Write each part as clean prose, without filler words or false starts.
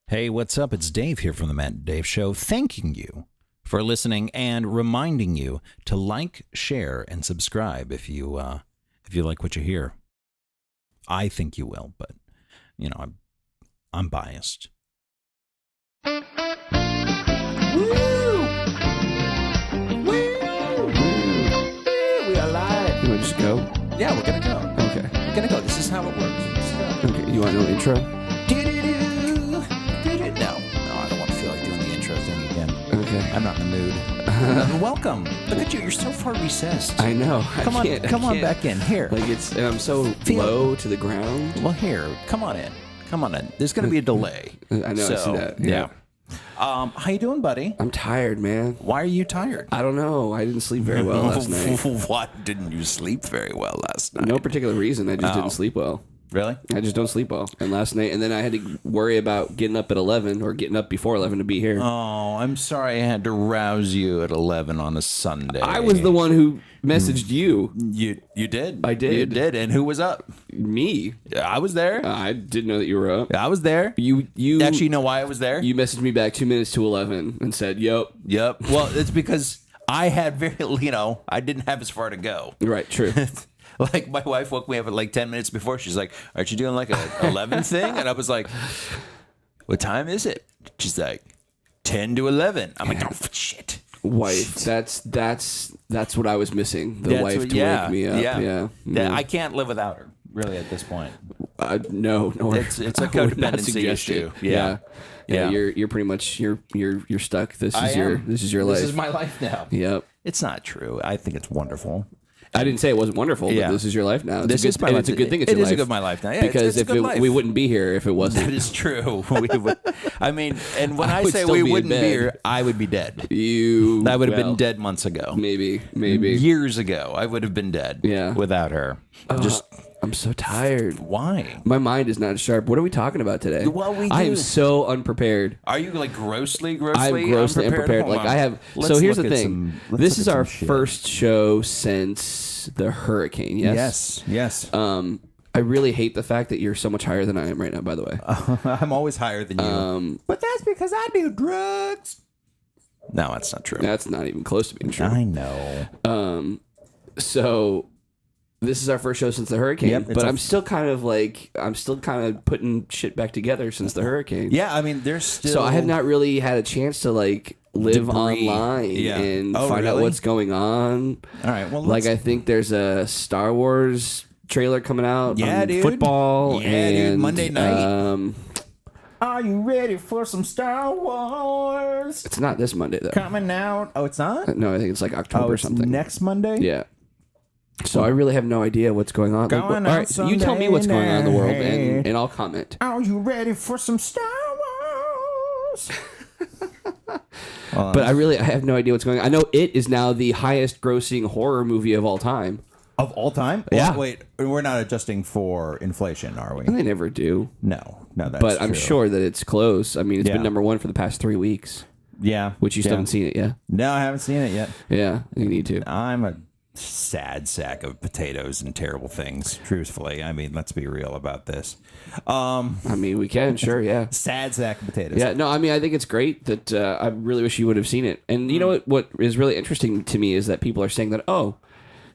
Hey, what's up? It's Dave here from the Matt and Dave Show, thanking you for listening and reminding you to like, share, and subscribe if you like what you hear. I think you will, but I'm biased. Woo! Woo! We are live. You want to just go? Yeah, we're gonna go. Okay. We're gonna go. This is how it works. Let's go. Okay. You want no intro? No, I don't want to feel like doing the intro thing again. Okay. I'm not in the mood. Welcome. Look at you. You're so far recessed. I know. Come on back in here. Like and I'm so low to the ground. Well, here. Come on in. There's going to be a delay. I know. I see that. Yeah. How you doing, buddy? I'm tired, man. Why are you tired? I don't know. I didn't sleep very well last night. Why didn't you sleep very well last night? No particular reason. I just didn't sleep well. Really? I just don't sleep well. And last night, and then I had to worry about getting up at 11 or getting up before 11 to be here. Oh, I'm sorry I had to rouse you at 11 on a Sunday. I was the one who messaged you. You did? I did. You did. And who was up? Me. I was there. I didn't know that you were up. I was there. You actually know why I was there? You messaged me back 2 minutes to 11 and said, "Yep." Well, it's because I had I didn't have as far to go. Right. True. Like, my wife woke me up at like 10 minutes before. She's like, aren't you doing like a 11 thing? And I was like, what time is it? She's like, 10 to 11. I'm like, oh, shit. Wife. That's what I was missing. The wife to wake me up. Yeah. I can't live without her, really, at this point. No. It's a codependency issue. Yeah. You're pretty much you're stuck. This is your life. This is my life now. Yep. It's not true. I think it's wonderful. I didn't say it wasn't wonderful, but this is your life now. It's a good thing it's your life. It is a good my life now. Yeah, because it's we wouldn't be here if it wasn't. That is true. And when I say we wouldn't be here, I would be dead. I would have been dead months ago. Maybe. Years ago, I would have been dead. Yeah. Without her. I'm so tired. Why? My mind is not sharp. What are we talking about today? Well, I am so unprepared. Are you like grossly I'm grossly unprepared. Like I have. So here's the thing. This is our first show since the hurricane. Yes. Yes. I really hate the fact that you're so much higher than I am right now. By the way, I'm always higher than you. But that's because I do drugs. No, that's not true. That's not even close to being true. I know. So this is our first show since the hurricane, but I'm still kind of putting shit back together since the hurricane. Yeah, I mean, there's still. So I have not really had a chance to live online and find out what's going on. All right, well, I think there's a Star Wars trailer coming out. Yeah, dude. Football. Yeah, dude. Monday night. Are you ready for some Star Wars? It's not this Monday though. Coming out. Oh, it's not? No, I think it's like October or something. Next Monday? Yeah. So I really have no idea what's going on. All right, you tell me what's going on in the world, and I'll comment. Are you ready for some Star Wars? But I have no idea what's going on. I know it is now the highest grossing horror movie of all time. Of all time? Yeah. Wait, we're not adjusting for inflation, are we? They never do. No, that's But true. I'm sure that it's close. I mean, it's been number one for the past 3 weeks. Yeah. Which you still haven't seen it yet. No, I haven't seen it yet. Yeah, you need to. I'm a sad sack of potatoes and terrible things, truthfully. I mean, let's be real about this. I mean, we can, sure, yeah. Sad sack of potatoes. Yeah, no, I mean, I think it's great that I really wish you would have seen it. And you know what is really interesting to me is that people are saying that,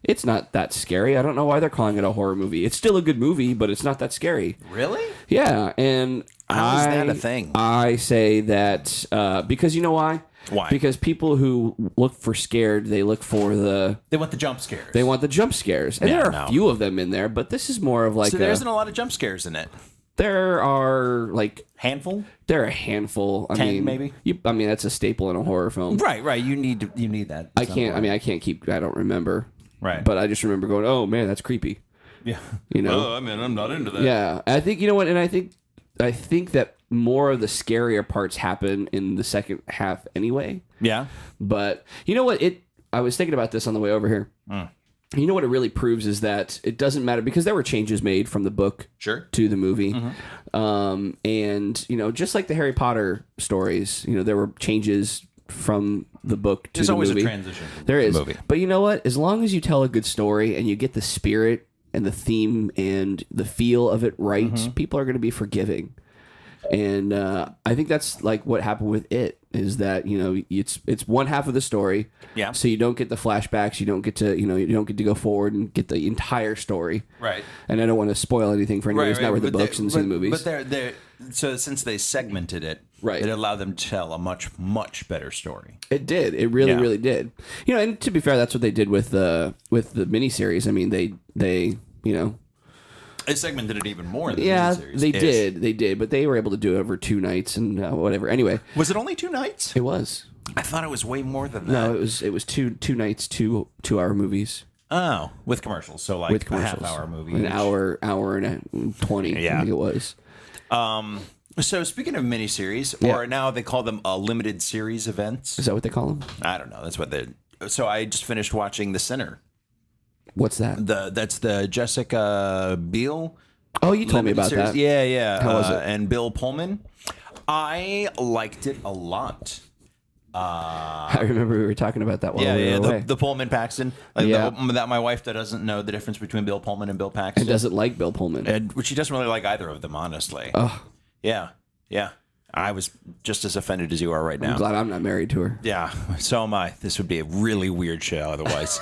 it's not that scary. I don't know why they're calling it a horror movie. It's still a good movie, but it's not that scary. Really? Yeah, and how is that a thing? I say that because you know why? Why? Because people who look for scared, they look for They want the jump scares. They want the jump scares. And there are a few of them in there, but this is more of So there isn't a lot of jump scares in it. There are handful? There are a handful. 10 maybe? I mean, that's a staple in a horror film. Right. You need that. I don't remember. Right. But I just remember going, oh man, that's creepy. Yeah. You know? Well, I mean, I'm not into that. Yeah. I think, you know what, and I think that more of the scarier parts happen in the second half anyway. Yeah. But you know what? I was thinking about this on the way over here. You know what it really proves is that it doesn't matter because there were changes made from the book to the movie. Mm-hmm. And, just like the Harry Potter stories, there were changes from the book to There's the movie. There's always a transition. There is. Movie. But you know what? As long as you tell a good story and you get the spirit and the theme and the feel of it right, people are going to be forgiving. And I think that's like what happened with it, is that, you know, it's one half of the story. Yeah. So you don't get the flashbacks. You don't get to, you know, you don't get to go forward and get the entire story. Right. And I don't want to spoil anything for anyone who's not read the books and seen the movies. But so since they segmented it, right, it allowed them to tell a much better story. It did. It really did. You know, and to be fair, that's what they did with the miniseries. I mean, they you know. They segmented it even more. Than yeah, the miniseries. They did, but they were able to do it over 2 nights and whatever. Anyway, was it only 2 nights? It was. I thought it was way more than that. No, it was two nights, 2-hour movies. Oh, with commercials, so like with commercials. a half-hour movie, an hour and 20. Yeah, I think it was. So speaking of miniseries, or now they call them limited series events. Is that what they call them? I don't know. That's what they. So I just finished watching The Sinner. What's that? That's the Jessica Biel. Oh, you told me about series. that. Yeah. How was it? And Bill Pullman. I liked it a lot. I remember we were talking about that while we were away. The Pullman Paxton. Like that my wife that doesn't know the difference between Bill Pullman and Bill Paxton. And doesn't like Bill Pullman. Which she doesn't really like either of them, honestly. Oh. Yeah. I was just as offended as you are right now. I'm glad I'm not married to her. Yeah, so am I. This would be a really weird show otherwise.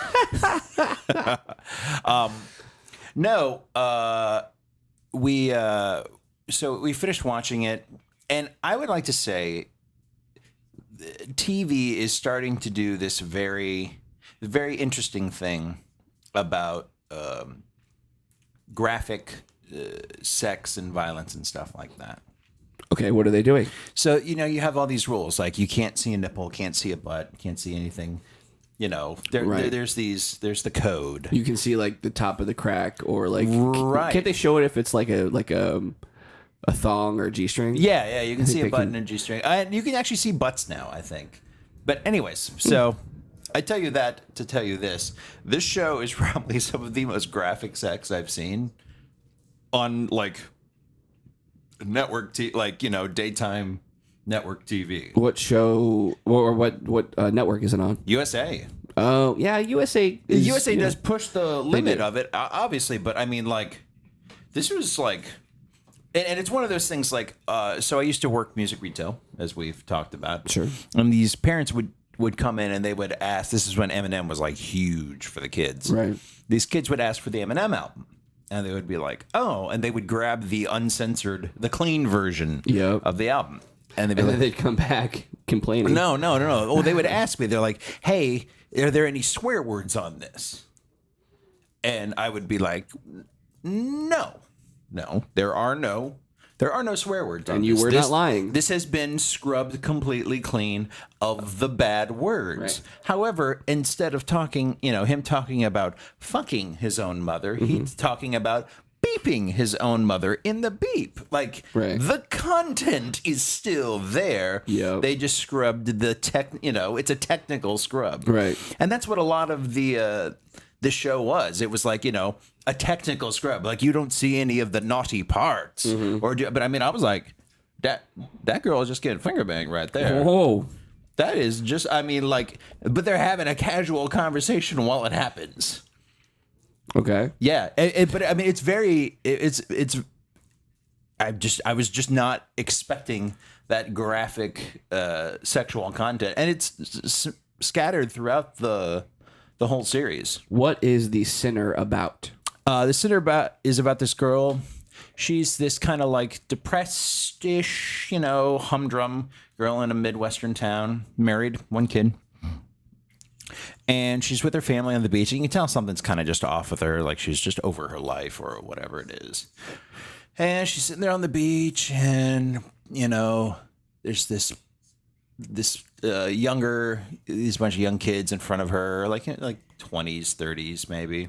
So we finished watching it, and I would like to say TV is starting to do this very, very interesting thing about graphic sex and violence and stuff like that. Okay, what are they doing? So, you know, you have all these rules, like you can't see a nipple, can't see a butt, can't see anything. You know, there's the code. You can see like the top of the crack, or like, right. Can't they show it if it's like a thong or a G-string? Yeah, you can see a butt and a G-string. You can actually see butts now, I think. But anyways, so I tell you that to tell you this. This show is probably some of the most graphic sex I've seen on like network daytime network TV. What show or what network is it on? USA. Oh yeah, USA. USA does push the limit of it, obviously, but I mean, like, this was like, and it's one of those things like, so I used to work music retail, as we've talked about. Sure. And these parents would come in and they would ask. This is when Eminem was like huge for the kids. Right. These kids would ask for the Eminem album. And they would be like, oh, and they would grab the uncensored, the clean version of the album. And then they'd come back complaining. No. Oh, they would ask me. They're like, hey, are there any swear words on this? And I would be like, no, there are no swear words on this. And you were not lying. This has been scrubbed completely clean of the bad words. Right. However, instead of him talking about fucking his own mother, he's talking about beeping his own mother in the beep. Like, the content is still there. Yep. They just scrubbed it's a technical scrub. Right. And that's what a lot of the show was. It was like, a technical scrub. Like, you don't see any of the naughty parts. But I mean, I was like, that girl is just getting finger banged right there. Whoa. That is just, I mean, like, but they're having a casual conversation while it happens. Okay. Yeah. But I mean, I was just not expecting that graphic sexual content. And it's scattered throughout the whole series. What is The Sinner about? The Sinner is about this girl. She's this kind of like depressed-ish, humdrum girl in a Midwestern town, married, 1 kid. And she's with her family on the beach. And you can tell something's kind of just off with her, like she's just over her life or whatever it is. And she's sitting there on the beach, and there's this these bunch of young kids in front of her, like 20s, 30s, maybe.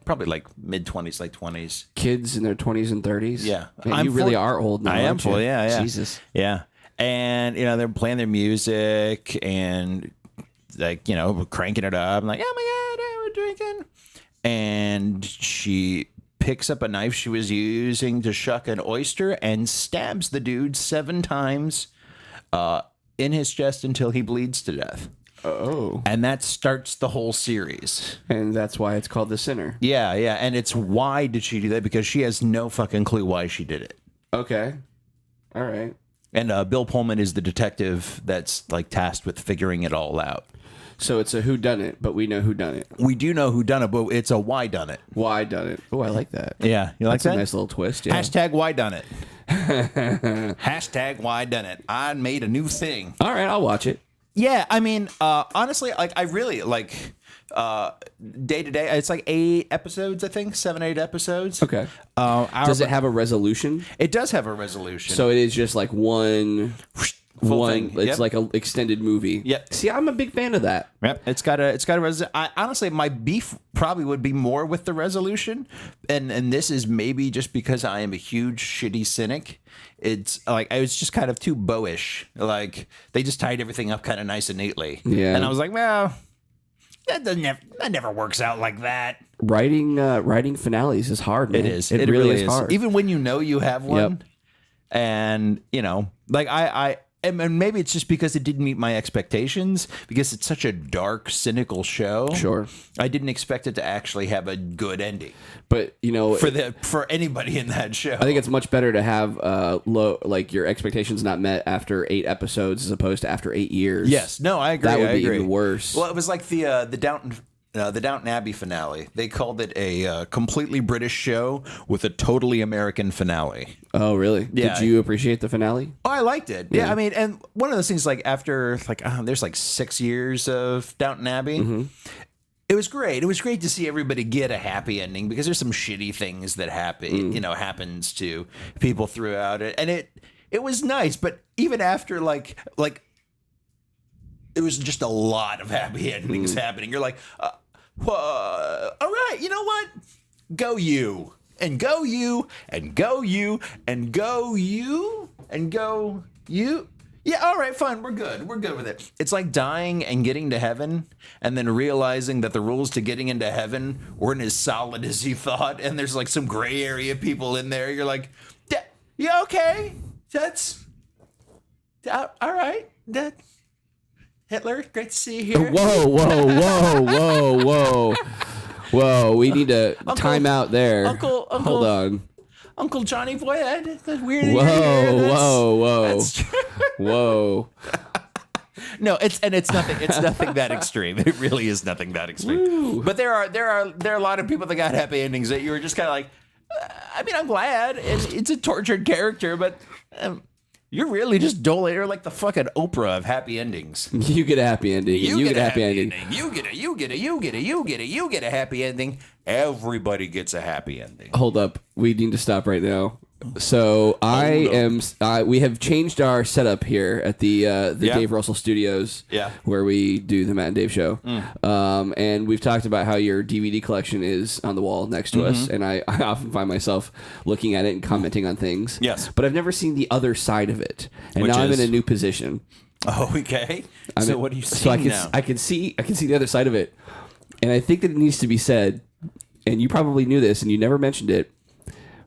Probably like mid-20s, late 20s. Kids in their 20s and 30s? Yeah. Man, you really are old now, I am full, yeah. Jesus. Yeah. And, they're playing their music and, like, cranking it up. I'm like, oh, my God, we're drinking. And she picks up a knife she was using to shuck an oyster and stabs the dude 7 times in his chest until he bleeds to death. Oh. And that starts the whole series. And that's why it's called The Sinner. Yeah. And it's why did she do that? Because she has no fucking clue why she did it. Okay. All right. And Bill Pullman is the detective that's like tasked with figuring it all out. So it's a whodunit, but we know who done it. We do know who done it, but it's a why done it. Why done it? Oh, I like that. Yeah, you like That's that? a nice little twist. Yeah. Hashtag why done it. Hashtag why done it. I made a new thing. All right, I'll watch it. Yeah, I mean, honestly, like I really like day to day. It's like 8 episodes, I think, 7, 8 episodes. Okay. Does it have a resolution? It does have a resolution. So it is just like one Full thing. It's Yep. like an extended movie. Yep. See, I'm a big fan of that. Yep, it's got a honestly, my beef probably would be more with the resolution, and this is maybe just because I am a huge shitty cynic. It's like I was just kind of too bowish. Like they just tied everything up kind of nice and neatly. Yeah. And I was like, well, that never works out like that. Writing finales is hard, man. It is. It really is hard. Even when you know you have one, Yep. and you know, like and maybe it's just because it didn't meet my expectations because it's such a dark, cynical show. Sure. I didn't expect it to actually have a good ending But you know, for anybody in that show. I think it's much better to have like your expectations not met after 8 episodes as opposed to after 8 years. Yes. No, I agree. That would I be agree. even worse. Well, it was like the Downton Abbey finale. They called it a completely British show with a totally American finale. Oh, really? Yeah. Did you appreciate the finale? Oh, I liked it. Yeah, I mean, and one of those things, like after there's like 6 years of Downton Abbey. It was great. It was great to see everybody get a happy ending because there's some shitty things that happens to people throughout it, and it was nice. But even after like it was just a lot of happy endings happening. You're like, all right, you know what? Go you. And go you, and go you, and go you, and go you. Yeah, all right, fine, we're good. We're good with it. It's like dying and getting to heaven, and then realizing that the rules to getting into heaven weren't as solid as you thought, and there's like some gray area people in there. You're like, yeah, okay, that's all right. That Hitler, great to see you here. Whoa, we need to time out there. Uncle, hold on. Uncle Johnny boy, that's weird. Whoa. No, it's nothing. It's nothing that extreme. It really is nothing that extreme. Woo. But there are a lot of people that got happy endings that you were just kind of like. I mean, I'm glad, and it's a tortured character, but you're really just doling. You're like the fucking Oprah of happy endings. You get a happy ending. You get a happy ending. You get a happy ending. Everybody gets a happy ending. Hold up. We need to stop right now. So we have changed our setup here at the Dave Russell Studios, where we do the Matt and Dave show. And we've talked about how your DVD collection is on the wall next to us, and I often find myself looking at it and commenting on things. Yes, but I've never seen the other side of it, and Which now I'm is? in a new position. Oh, okay. So what do you see now? I can see the other side of it, and I think that it needs to be said. And you probably knew this, and you never mentioned it.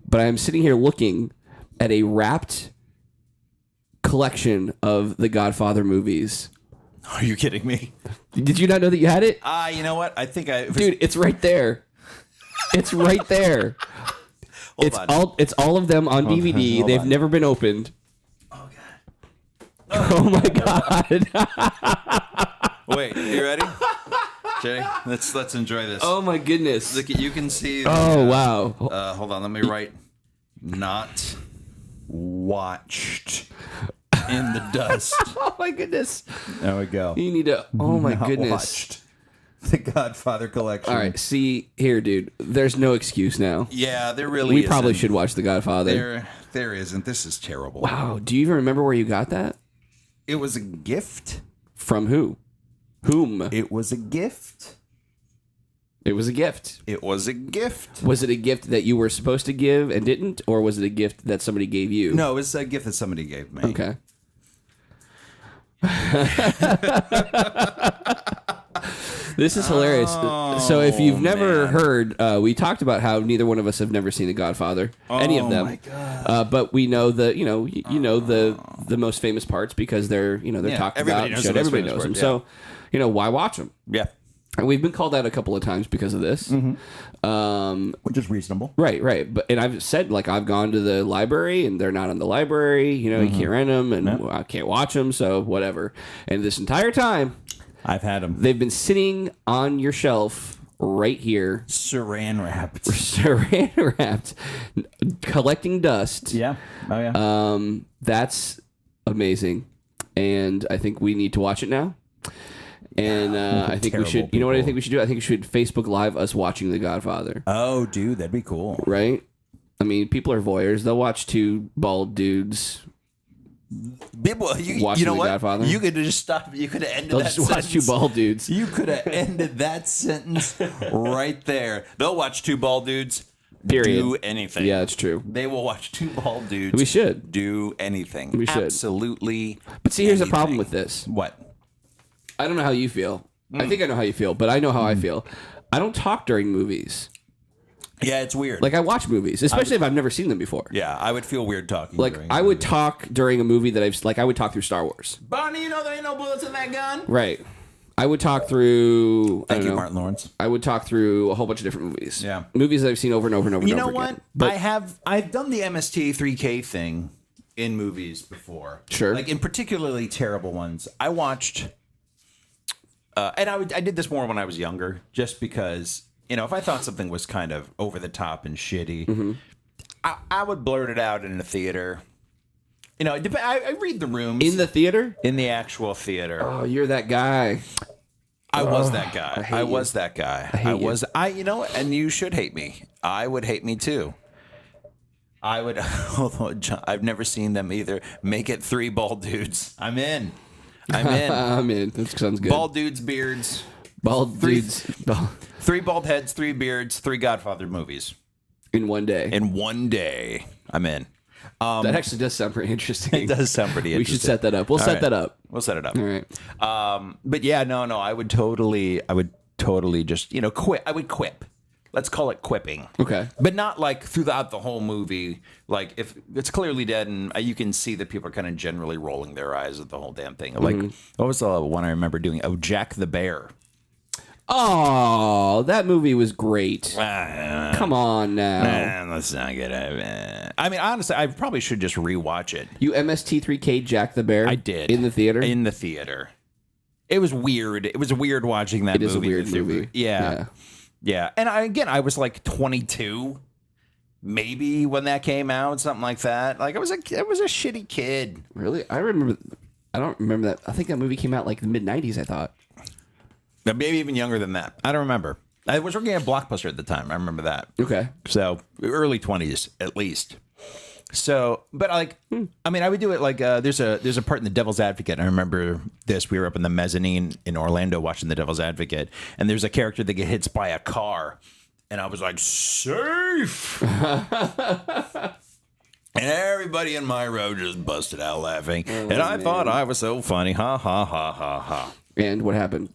But I'm sitting here looking at a wrapped collection of the Godfather movies. Are you kidding me? Did you not know that you had it? You know what? I think Dude, it's right there. It's right there. It's all of them on DVD. They've never been opened. Oh god. Oh my god. Wait, you ready? Jay, let's enjoy this. Oh my goodness. Look, you can see. Wow. Hold on, let me write. Not watched in the dust. Oh my goodness. There we go. You need to. Oh my Not goodness. watched. The Godfather collection. All right, see here, dude. There's no excuse now. Yeah, there really. We probably should watch The Godfather. There isn't. This is terrible. Wow. Do you even remember where you got that? It was a gift. From who? Whom? It was a gift. It was a gift. It was a gift. Was it a gift that you were supposed to give and didn't, or was it a gift that somebody gave you? No, it was a gift that somebody gave me. Okay. This is hilarious. So if you've never heard, we talked about how neither one of us have never seen The Godfather, any of them. Oh my God. But we know the most famous parts because they're talked about. Everybody knows them. parts, So why watch them? Yeah. We've been called out a couple of times because of this. Which is reasonable. Right. But and I've said, like, I've gone to the library and they're not in the library. You know, you can't rent them and I can't watch them. So whatever. And this entire time, I've had them. They've been sitting on your shelf right here. Saran wrapped. Saran wrapped. Collecting dust. Yeah. Oh, yeah. That's amazing. And I think we need to watch it now. And I think we should, you know what I think we should do? I think we should Facebook Live us watching The Godfather. Oh, dude, that'd be cool. Right? I mean, people are voyeurs. They'll watch two bald dudes. People, you know what? Godfather. You could just stop. You could have ended They'll that just sentence. watch two bald dudes. You could have ended that sentence right there. They'll watch two bald dudes Period. do anything. Yeah, it's true. They will watch two bald dudes. We should. Do anything. We should. Absolutely. But see, here's the anything. problem with this. What? I don't know how you feel. I think I know how you feel, but I know how I feel. I don't talk during movies. Yeah, it's weird. Like, I watch movies, especially if I've never seen them before. Yeah, I would feel weird talking. Like, during I a would movie. talk during a movie that I would talk through Star Wars. Bonnie, you know there ain't no bullets in that gun. Right. I would talk through. Thank you, Martin Lawrence. I would talk through a whole bunch of different movies. Yeah. Movies that I've seen over and over and over You and know over what? again. But I've done the MST3K thing in movies before. Sure. Like in particularly terrible ones. I watched, and I did this more when I was younger, just because, you know, if I thought something was kind of over the top and shitty, I would blurt it out in the theater. You know, I read the rooms in the theater? in the actual theater. Oh, you're that guy. I was that guy. hate I you. was that guy. You know, and you should hate me. I would hate me too. I would, although I've never seen them either. Make it 3 bald dudes. I'm in. I'm in. That sounds good. Bald dudes, beards. Bald dudes. 3 bald heads, 3 beards, 3 Godfather movies. In one day. In one day. I'm in. That actually does sound pretty interesting. It does sound pretty interesting. We should set that up. We'll set that up. We'll set it up. All right. But yeah, no, I would totally just, you know, quip. I would quip. Let's call it quipping. Okay. But not like throughout the whole movie. Like if it's clearly dead and you can see that people are kind of generally rolling their eyes at the whole damn thing. Like, what was the one I remember doing? Oh, Jack the Bear. Oh, that movie was great. Come on now. Let's not get it. I mean, honestly, I probably should just rewatch it. You MST3K Jack the Bear? I did. In the theater? In the theater. It was weird. It was weird watching that movie. It is a weird movie. Yeah. And I was like 22, maybe when that came out, something like that. Like I was a shitty kid. Really? I don't remember that. I think that movie came out like the mid-90s, I thought. Maybe even younger than that. I don't remember. I was working at Blockbuster at the time. I remember that. Okay. So early 20s at least. So, but like, I mean, I would do it like there's a part in The Devil's Advocate. I remember this. We were up in the mezzanine in Orlando watching The Devil's Advocate, and there's a character that gets hit by a car, and I was like, safe. And everybody in my row just busted out laughing, and I thought I was so funny. Ha ha ha ha ha. And what happened?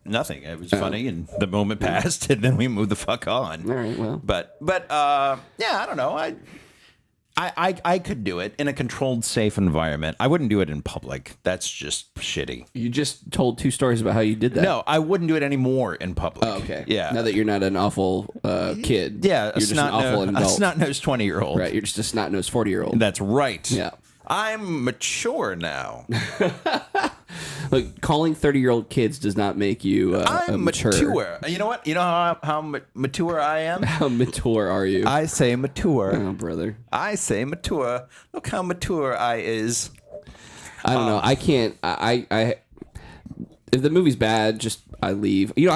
Nothing. It was funny, and the moment passed, and then we moved the fuck on. All right. Well, But yeah, I don't know. I could do it in a controlled, safe environment. I wouldn't do it in public. That's just shitty. you just told 2 stories about how you did that. No, I wouldn't do it anymore in public. Oh, okay. Yeah. Now that you're not an awful kid. Yeah, You're just an awful a adult. snot-nosed 20-year-old. Right. You're just a snot-nosed 40-year-old. That's right. Yeah. I'm mature now. Like, calling 30-year-old kids does not make you I'm mature. You know what? You know how mature I am? How mature are you? I say mature. Oh, brother. I say mature. Look how mature I is. I don't know. I can't. I if the movie's bad, just I leave. You know,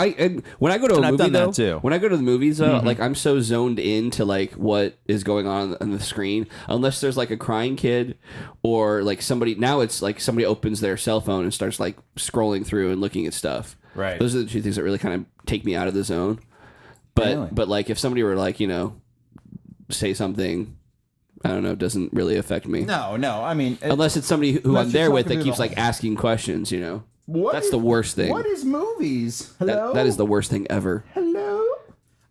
when I go to a And I've movie done that though, too. when I go to the movies, like I'm so zoned into like what is going on the screen. Unless there's like a crying kid, or like somebody. Now it's like somebody opens their cell phone and starts like scrolling through and looking at stuff. Right. Those are the 2 things that really kind of take me out of the zone. But Really? but like if somebody were like, you know, say something, I don't know, it doesn't really affect me. No. I mean, Unless it's somebody who Unless I'm you're there with talking that to keeps the- like asking questions, you know. What That's is- the worst thing. What is movies? Hello? That is the worst thing ever. Hello?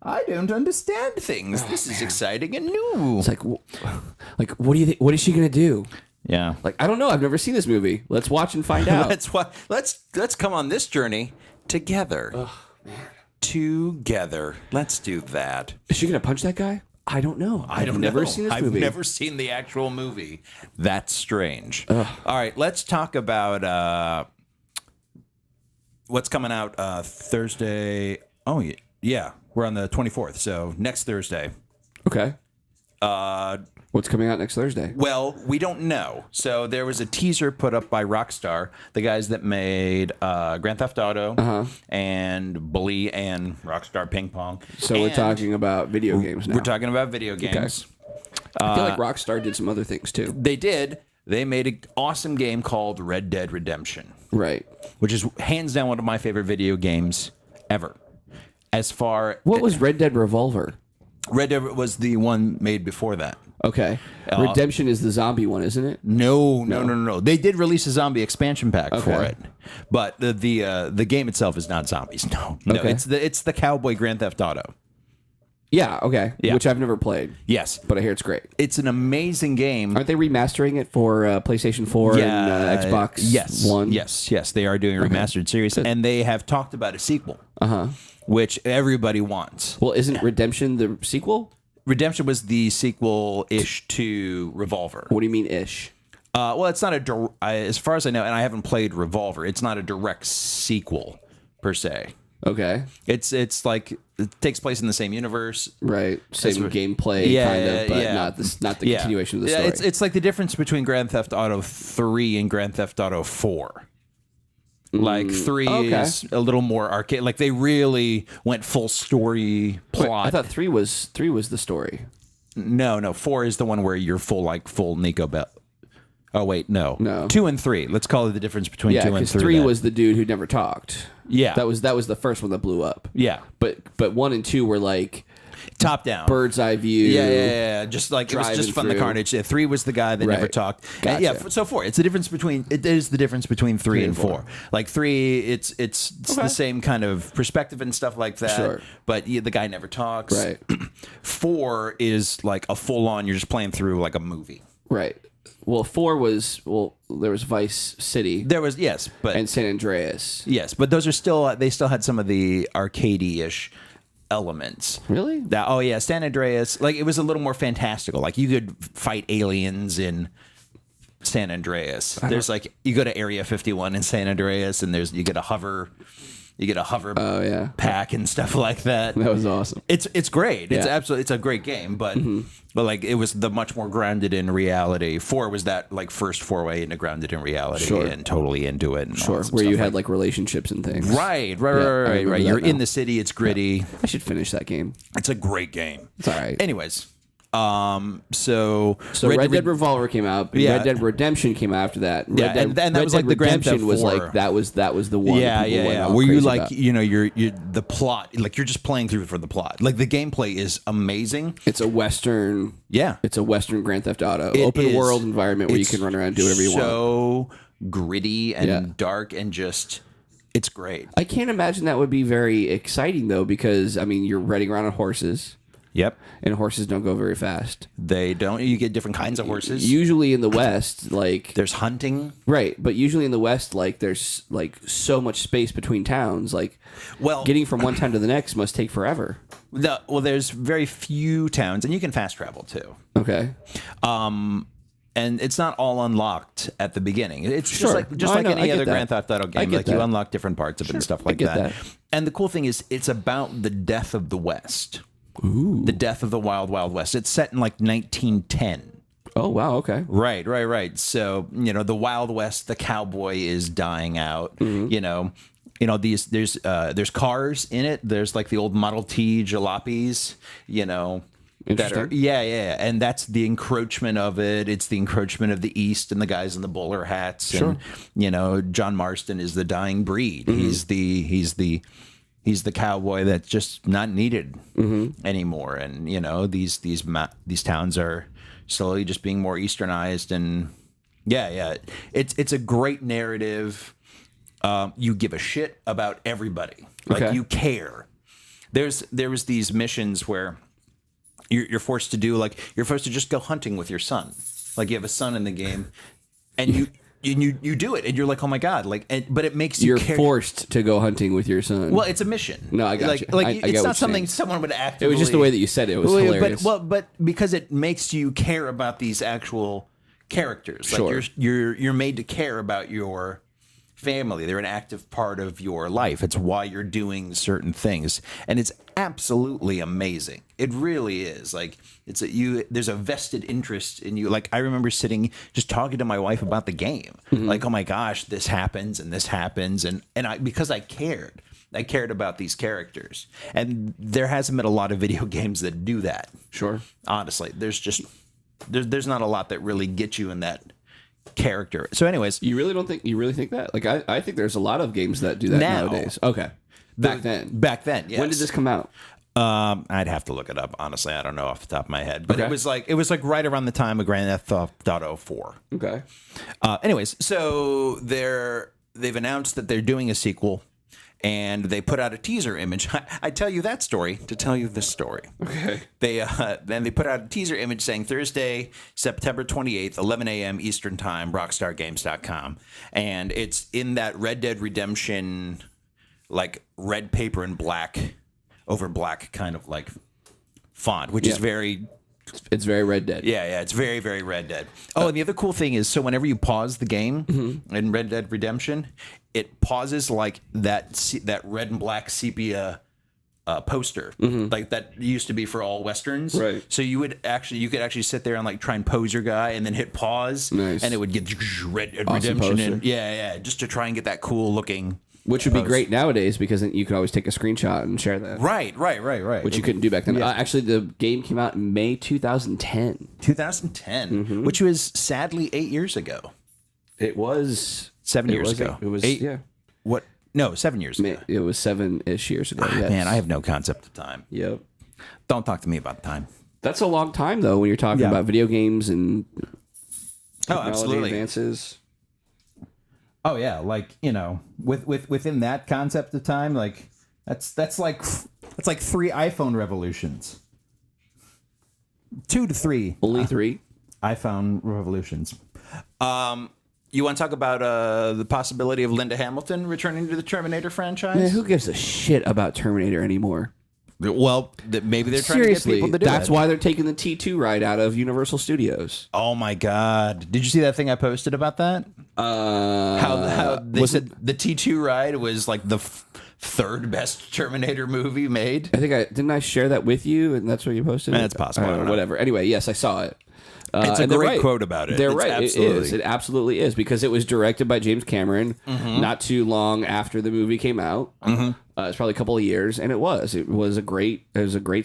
I don't understand things. This is exciting and new. It's like what do you think? What is she gonna do? Yeah. Like, I don't know. I've never seen this movie. Let's watch and find out. Let's come on this journey together. Oh, man. Together. Let's do that. Is she gonna punch that guy? I don't know. I've never seen this movie. I've never seen the actual movie. That's strange. All right, let's talk about what's coming out Thursday. Oh, yeah. We're on the 24th, so next Thursday. Okay. What's coming out next Thursday? Well, we don't know. So there was a teaser put up by Rockstar, the guys that made Grand Theft Auto and Bully and Rockstar Ping Pong. So we're talking about video games now. We're talking about video games. Okay. I feel like Rockstar did some other things too. They did. They made an awesome game called Red Dead Redemption. Right. Which is hands down one of my favorite video games ever. What was Red Dead Revolver? Red Dead was the one made before that. Okay. Redemption is the zombie one, isn't it? No. They did release a zombie expansion pack for it, but the game itself is not zombies. No. Okay. It's the cowboy Grand Theft Auto. Yeah. Okay. Yeah. Which I've never played. Yes, but I hear it's great. It's an amazing game. Aren't they remastering it for PlayStation 4 and Xbox One? Yes. They are doing a remastered series, and they have talked about a sequel. Which everybody wants. Well, isn't Redemption the sequel? Redemption was the sequel-ish to Revolver. What do you mean ish? Well, it's not as far as I know, and I haven't played Revolver. It's not a direct sequel per se. Okay. It's like it takes place in the same universe, right? Same gameplay, kind of, but not the continuation of the story. It's like the difference between Grand Theft Auto 3 and Grand Theft Auto 4. Like 3 is a little more arcade. Like they really went full story plot. Wait, I thought 3 was the story. No. 4 is the one where you're full Nico Bell. Oh wait, no. 2 and 3. Let's call it the difference between 2 and 3. 3 was the dude who never talked. Yeah, that was the first one that blew up. Yeah, but 1 and 2 were like top down, bird's eye view. Yeah. Just like it was just from the carnage. 3 was the guy that never talked. Gotcha. So 4. It's the difference between. It is the difference between 3 and 4. Like 3, it's the same kind of perspective and stuff like that. Sure. But the guy never talks. Right. 4 is like a full on. You're just playing through like a movie. Right. Well, 4 was there was Vice City. There was and San Andreas. Yes, but those are they still had some of the arcadey-ish elements. Really? San Andreas. Like it was a little more fantastical. Like you could fight aliens in San Andreas. There's like you go to Area 51 in San Andreas, and you get a hover pack and stuff like that. That was awesome. It's great. It's a great game, but like it was the much more grounded in reality. 4 was that like first foray into grounded in reality and totally into it. And where you had like relationships and things. Right. You're in the city. It's gritty. Yeah. I should finish that game. It's a great game. It's all right. Anyways. So Red Dead Revolver came out. Yeah. Red Dead Redemption came out after that. And that was like the Grand Theft 4. Was like that was the one. Yeah. Where you like you're the plot, like you're just playing through for the plot. Like the gameplay is amazing. It's a Western. Yeah. It's a Western Grand Theft Auto open world environment where you can run around and do whatever you want. So gritty and dark and just. It's great. I can't imagine that would be very exciting though, because I mean you're riding around on horses. Yep. And horses don't go very fast. They don't. You get different kinds of horses. Usually in the West, like... There's hunting. Right. But usually in the West, like, there's, like, so much space between towns. Like, getting from one town to the next must take forever. There's very few towns, and you can fast travel, too. Okay. And it's not all unlocked at the beginning. It's just like any other Grand Theft Auto game. Like, you unlock different parts of it and stuff like that. And the cool thing is, it's about the death of the West. Ooh. The death of the Wild Wild West. It's set in like 1910. Oh wow, okay. Right. So, the Wild West, the cowboy is dying out. There's cars in it. There's like the old Model T jalopies, that are and that's the encroachment of it. It's the encroachment of the East and the guys in the bowler hats. Sure. And John Marston is the dying breed. He's the cowboy that's just not needed anymore, and these towns are slowly just being more Easternized, and it's a great narrative. You give a shit about everybody, like you care. There was these missions where you're forced to do you're forced to just go hunting with your son, like you have a son in the game, and you do it, and you're like, oh my god, like, but it makes you. You're forced to go hunting with your son. Well, it's a mission. No, I got like, you. Like I it's get not something someone would actively. It was just the way that you said it. It was hilarious. But because it makes you care about these actual characters. Sure. Like you're made to care about your family. They're an active part of your life. It's why you're doing certain things, and it's absolutely amazing. It really is. Like there's a vested interest in you. Like I remember sitting just talking to my wife about the game. Like, oh my gosh, this happens and this happens, and because I cared about these characters, and there hasn't been a lot of video games that do that. Sure. Honestly, there's not a lot that really get you in that character. So anyways, you really think that? Like I think there's a lot of games that do that nowadays. Okay. Back then, yes. When did this come out? I'd have to look it up. Honestly, I don't know off the top of my head, but it was like right around the time of Grand Theft Auto 4. Okay. Anyways, so they've announced that they're doing a sequel, and they put out a teaser image. I tell you that story to tell you this story. Okay. Then they put out a teaser image saying Thursday, September 28th, 11 a.m. Eastern Time, rockstargames.com. And it's in that Red Dead Redemption, like red paper and black over black kind of like font, which is very... It's very Red Dead. Yeah, it's very, very Red Dead. Oh, and the other cool thing is, so whenever you pause the game in Red Dead Redemption, it pauses like that red and black sepia poster, like that used to be for all westerns. Right. So you could actually sit there and like try and pose your guy, and then hit pause, nice. And it would get Red Dead Awesome Redemption poster. in, just to try and get that cool looking. Which would be great nowadays because then you could always take a screenshot and share that. Right. Which you couldn't do back then. Yeah. Actually, the game came out in May 2010. 2010, which was sadly 8 years ago. It was 7 years ago. It was 8. Yeah. What? No, 7 years ago. It was 7-ish years ago. Yes. Man, I have no concept of time. Yep. Don't talk to me about time. That's a long time though when you're talking about video games and technology advances. Oh yeah, like within that concept of time, like that's like 3 iPhone revolutions. 2 to 3. Only 3 iPhone revolutions. You want to talk about the possibility of Linda Hamilton returning to the Terminator franchise? Man, who gives a shit about Terminator anymore? Well, maybe they're trying Seriously, to get people to do that's it. why they're taking the T2 ride out of Universal Studios. Oh my God! Did you see that thing I posted about that? How they said the T2 ride was like the third best Terminator movie made. I think didn't I share that with you, and that's what you posted. That's possible. I don't know. Whatever. Anyway, yes, I saw it. It's a great quote about it. They're it's right. Absolutely. It is. It absolutely is because it was directed by James Cameron not too long after the movie came out. It's probably a couple of years, and it was a great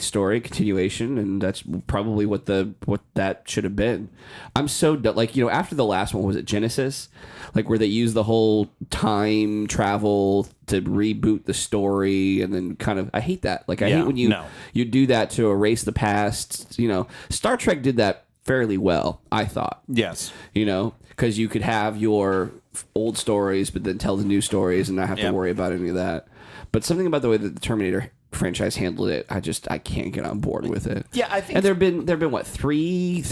story continuation, and that's probably what that should have been. I'm so like after the last one, was it Genesis, like where they used the whole time travel to reboot the story, and then kind of I hate that. Like I hate when you do that to erase the past. Star Trek did that fairly well, I thought. Yes. Because you could have your old stories, but then tell the new stories and not have to worry about any of that. But something about the way that the Terminator franchise handled it, I can't get on board with it. Yeah, I think. And there've been what three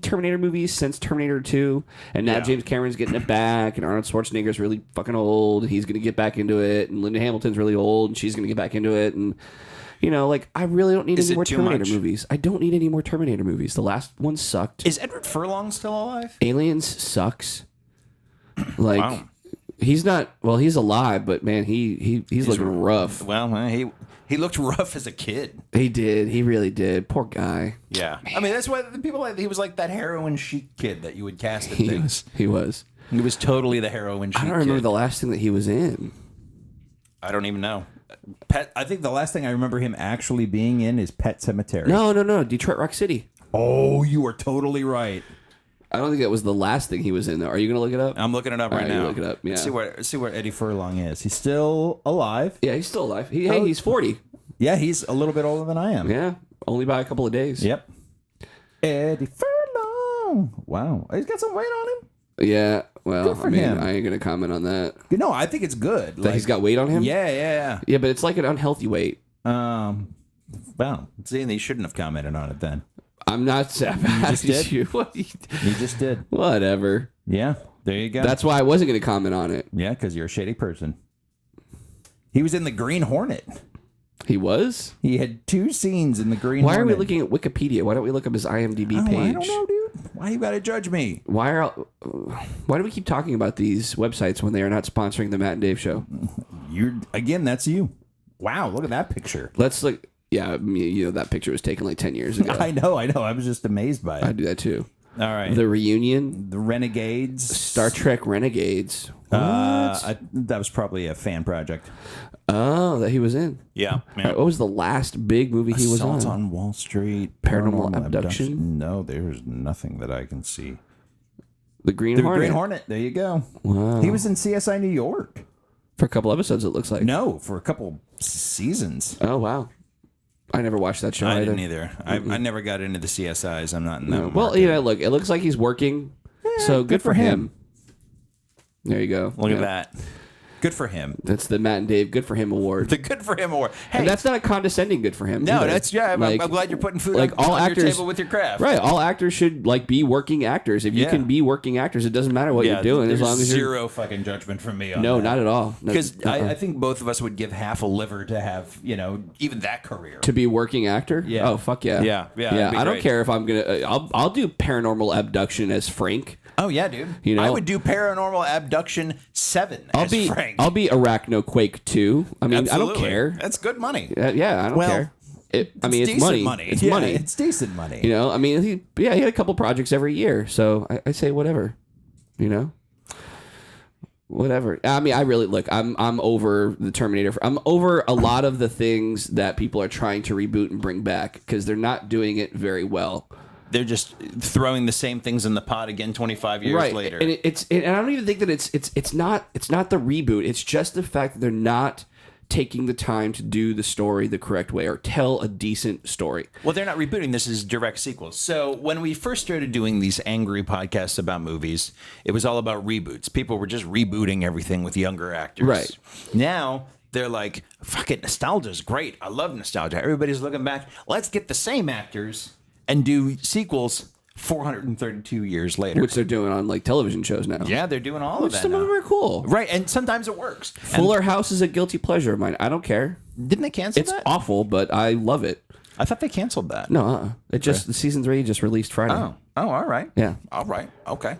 Terminator movies since Terminator 2, and now James Cameron's getting it back, and Arnold Schwarzenegger's really fucking old, and he's gonna get back into it, and Linda Hamilton's really old, and she's gonna get back into it, and. I really don't need any more Terminator movies. I don't need any more Terminator movies. The last one sucked. Is Edward Furlong still alive? Aliens sucks. Wow. He's not. Well, he's alive, but man, he's looking rough. Well, he looked rough as a kid. He did. He really did. Poor guy. Yeah. Man. I mean, that's why the people he was like that heroin chic kid that you would cast in things. He was. He was totally the heroin chic kid. I don't remember the last thing that he was in. I don't even know. I think the last thing I remember him actually being in is Pet Sematary. No. Detroit Rock City. Oh, you are totally right. I don't think that was the last thing he was in, though. Are you going to look it up? I'm looking it up right now. Look it up. Yeah. Let's see where Eddie Furlong is. He's still alive. Yeah, he's still alive. He's 40. Yeah, he's a little bit older than I am. Yeah, only by a couple of days. Yep. Eddie Furlong. Wow, he's got some weight on him. Yeah, well, him. I ain't gonna comment on that. No, I think it's good. That he's got weight on him. Yeah. Yeah, but it's like an unhealthy weight. Well, See, they shouldn't have commented on it then. I'm not sad. just did? You. What? he just did. Whatever. Yeah. There you go. That's why I wasn't going to comment on it. Yeah, because you're a shady person. He was in the Green Hornet. He was? He had 2 scenes in the Green Why Hornet. are we looking at Wikipedia? Why don't we look up his IMDb page? I don't know, dude. Why you gotta judge me? Why do we keep talking about these websites when they are not sponsoring the Matt and Dave show? That's you. Wow, look at that picture. Let's look. Yeah, that picture was taken like 10 years ago. I know. I was just amazed by it. I do that too. All right. The Reunion. The Renegades. Star Trek Renegades. That was probably a fan project. Oh, that he was in. Yeah. What was the last big movie he was Assault on? on Wall Street. Paranormal Abduction? No, there's nothing that I can see. The Green The Hornet. Green Hornet. There you go. Wow. He was in CSI New York. For a couple episodes, it looks like. No, for a couple seasons. Oh, wow. I never watched that show I either. didn't either. I never got into the CSIs. I'm not in that. No. Well, look, it looks like he's working. So good for him. There you go. Look at that. Good for him. That's the Matt and Dave Good for Him award. The Good for Him award. Hey, And that's not a condescending good for him. no, either. that's I'm glad you're putting food like on, all on actors, your table with your craft. Right. All actors should be working actors. If you Yeah. can be working actors, it doesn't matter what you're doing as long as you're. zero fucking judgment from me on No, that. not at all. No, Because I think both of us would give half a liver to have, even that career. to be a working actor. Yeah. Oh fuck yeah. Yeah, that'd be I don't great. care if I'm gonna. I'll do Paranormal Abduction as Frank. Oh yeah, dude. You know? I would do Paranormal Abduction 7 as Frank. I'll be Arachno Quake 2. I mean, I don't Absolutely. care. That's good money. Yeah, I don't care. It's decent money. It's Yeah, money. it's decent money. I mean, he had a couple projects every year, so I say whatever. Whatever. I mean, I really look. I'm over the Terminator. I'm over a lot of the things that people are trying to reboot and bring back because they're not doing it very well. They're just throwing the same things in the pot again 25 years later. And and I don't even think that it's not the reboot. It's just the fact that they're not taking the time to do the story the correct way or tell a decent story. Well, they're not rebooting. This is direct sequels. So when we first started doing these angry podcasts about movies, it was all about reboots. People were just rebooting everything with younger actors. Right. Now they're like, fuck it, nostalgia's great. I love nostalgia. Everybody's looking back. Let's get the same actors and do sequels 432 years later. Which they're doing on television shows now. Yeah, they're doing all of that Some now. of them are cool. Right, and sometimes it works. Fuller House is a guilty pleasure of mine. I don't care. Didn't they cancel It's that? awful, but I love it. I thought they canceled that. No, it just the season 3 just released Friday. Oh, all right. Yeah. All right. Okay.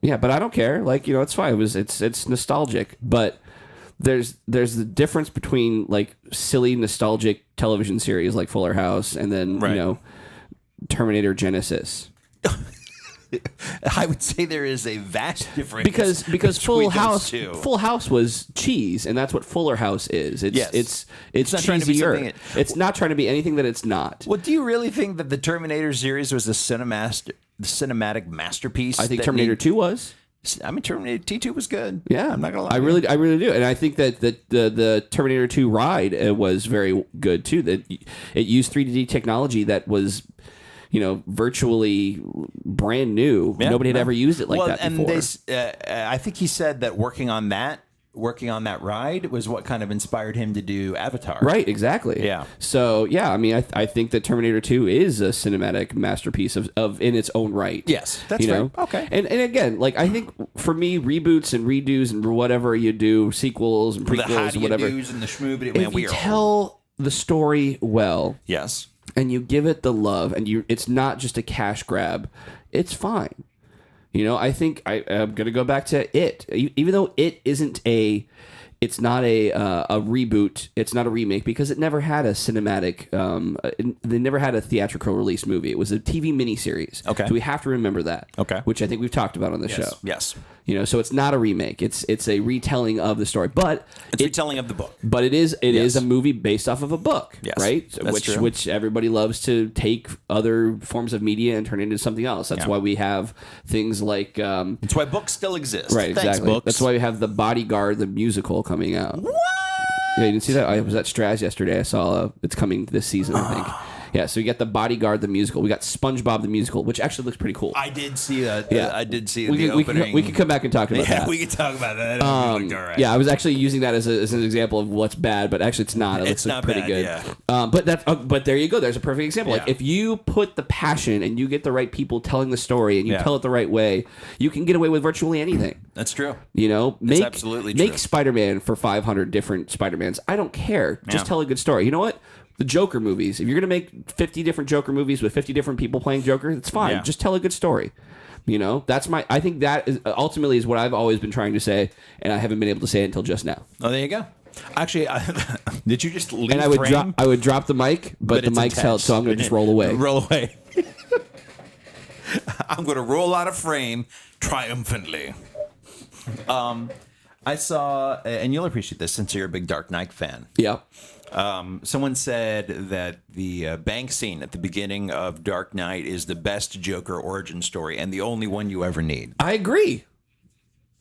Yeah, but I don't care. It's fine. It's nostalgic, but there's the difference between silly nostalgic television series like Fuller House and then Right. Terminator Genesis. I would say there is a vast difference Because between those two. Full House was cheese, and that's what Fuller House is. It's not trying to be cheesier. something It's not trying to be anything that it's not. Well, do you really think that the Terminator series was the cinematic masterpiece? I think that Terminator 2 was. I mean, Terminator T2 was good. Yeah, I'm not gonna lie. I really do, and I think that the Terminator 2 ride was very good too. That it used 3D technology that was, virtually brand new. Yeah, Nobody had no. ever used it like that and before. I think he said that working on that ride was what kind of inspired him to do Avatar. Right, exactly. Yeah. So yeah, I mean, I think that Terminator 2 is a cinematic masterpiece of in its own right. Yes, that's fair. Okay. And again, I think for me, reboots and redos and whatever you do, sequels and The how prequels do and you whatever. do's and the schmoobity. If you tell the story well, Yes. and you give it the love, and it's not just a cash grab, it's fine. I think I'm gonna go back to it, even though it's not a reboot, it's not a remake because it never had a cinematic. They never had a theatrical release movie. It was a TV miniseries. Okay. So we have to remember that. Okay. Which I think we've talked about on the show. Yes. So it's not a remake. It's a retelling of the story, but It's retelling of the book. but it is a movie based off of a book, Yes, right? that's true. Which everybody loves to take other forms of media and turn it into something else. That's why we have things like It's why books still exist. right, Thanks, exactly. books. That's why we have The Bodyguard, the musical, coming out. What? Yeah, you didn't see that? I was at Straz yesterday. I saw it's coming this season, I think. Yeah, so we got The Bodyguard the musical. We got SpongeBob the musical, which actually looks pretty cool. I did see that. Yeah. I did see we the opening. we could come back and talk about that. Yeah, we could talk about that. All right. Yeah, I was actually using that as an example of what's bad, but actually it's not. It looks not pretty bad, good. yeah. But there you go. There's a perfect example. Like Yeah. if you put the passion and you get the right people telling the story and you tell it the right way, you can get away with virtually anything. That's true. You know, make absolutely true. make Spider-Man for 500 different Spider-Mans. I don't care. Just tell a good story. You know what? The Joker movies. If you're gonna make 50 different Joker movies with 50 different people playing Joker, it's fine. Yeah. Just tell a good story. You know, I think that is ultimately is what I've always been trying to say, and I haven't been able to say it until just now. Oh, there you go. Actually, did you just leave And I would drop the mic, but the mic's held, so I'm going to just roll away. Roll away. I'm going to roll out of frame triumphantly. I saw, and you'll appreciate this since you're a big Dark Knight fan. Yeah. Someone said that the bank scene at the beginning of Dark Knight is the best Joker origin story and the only one you ever need. I agree.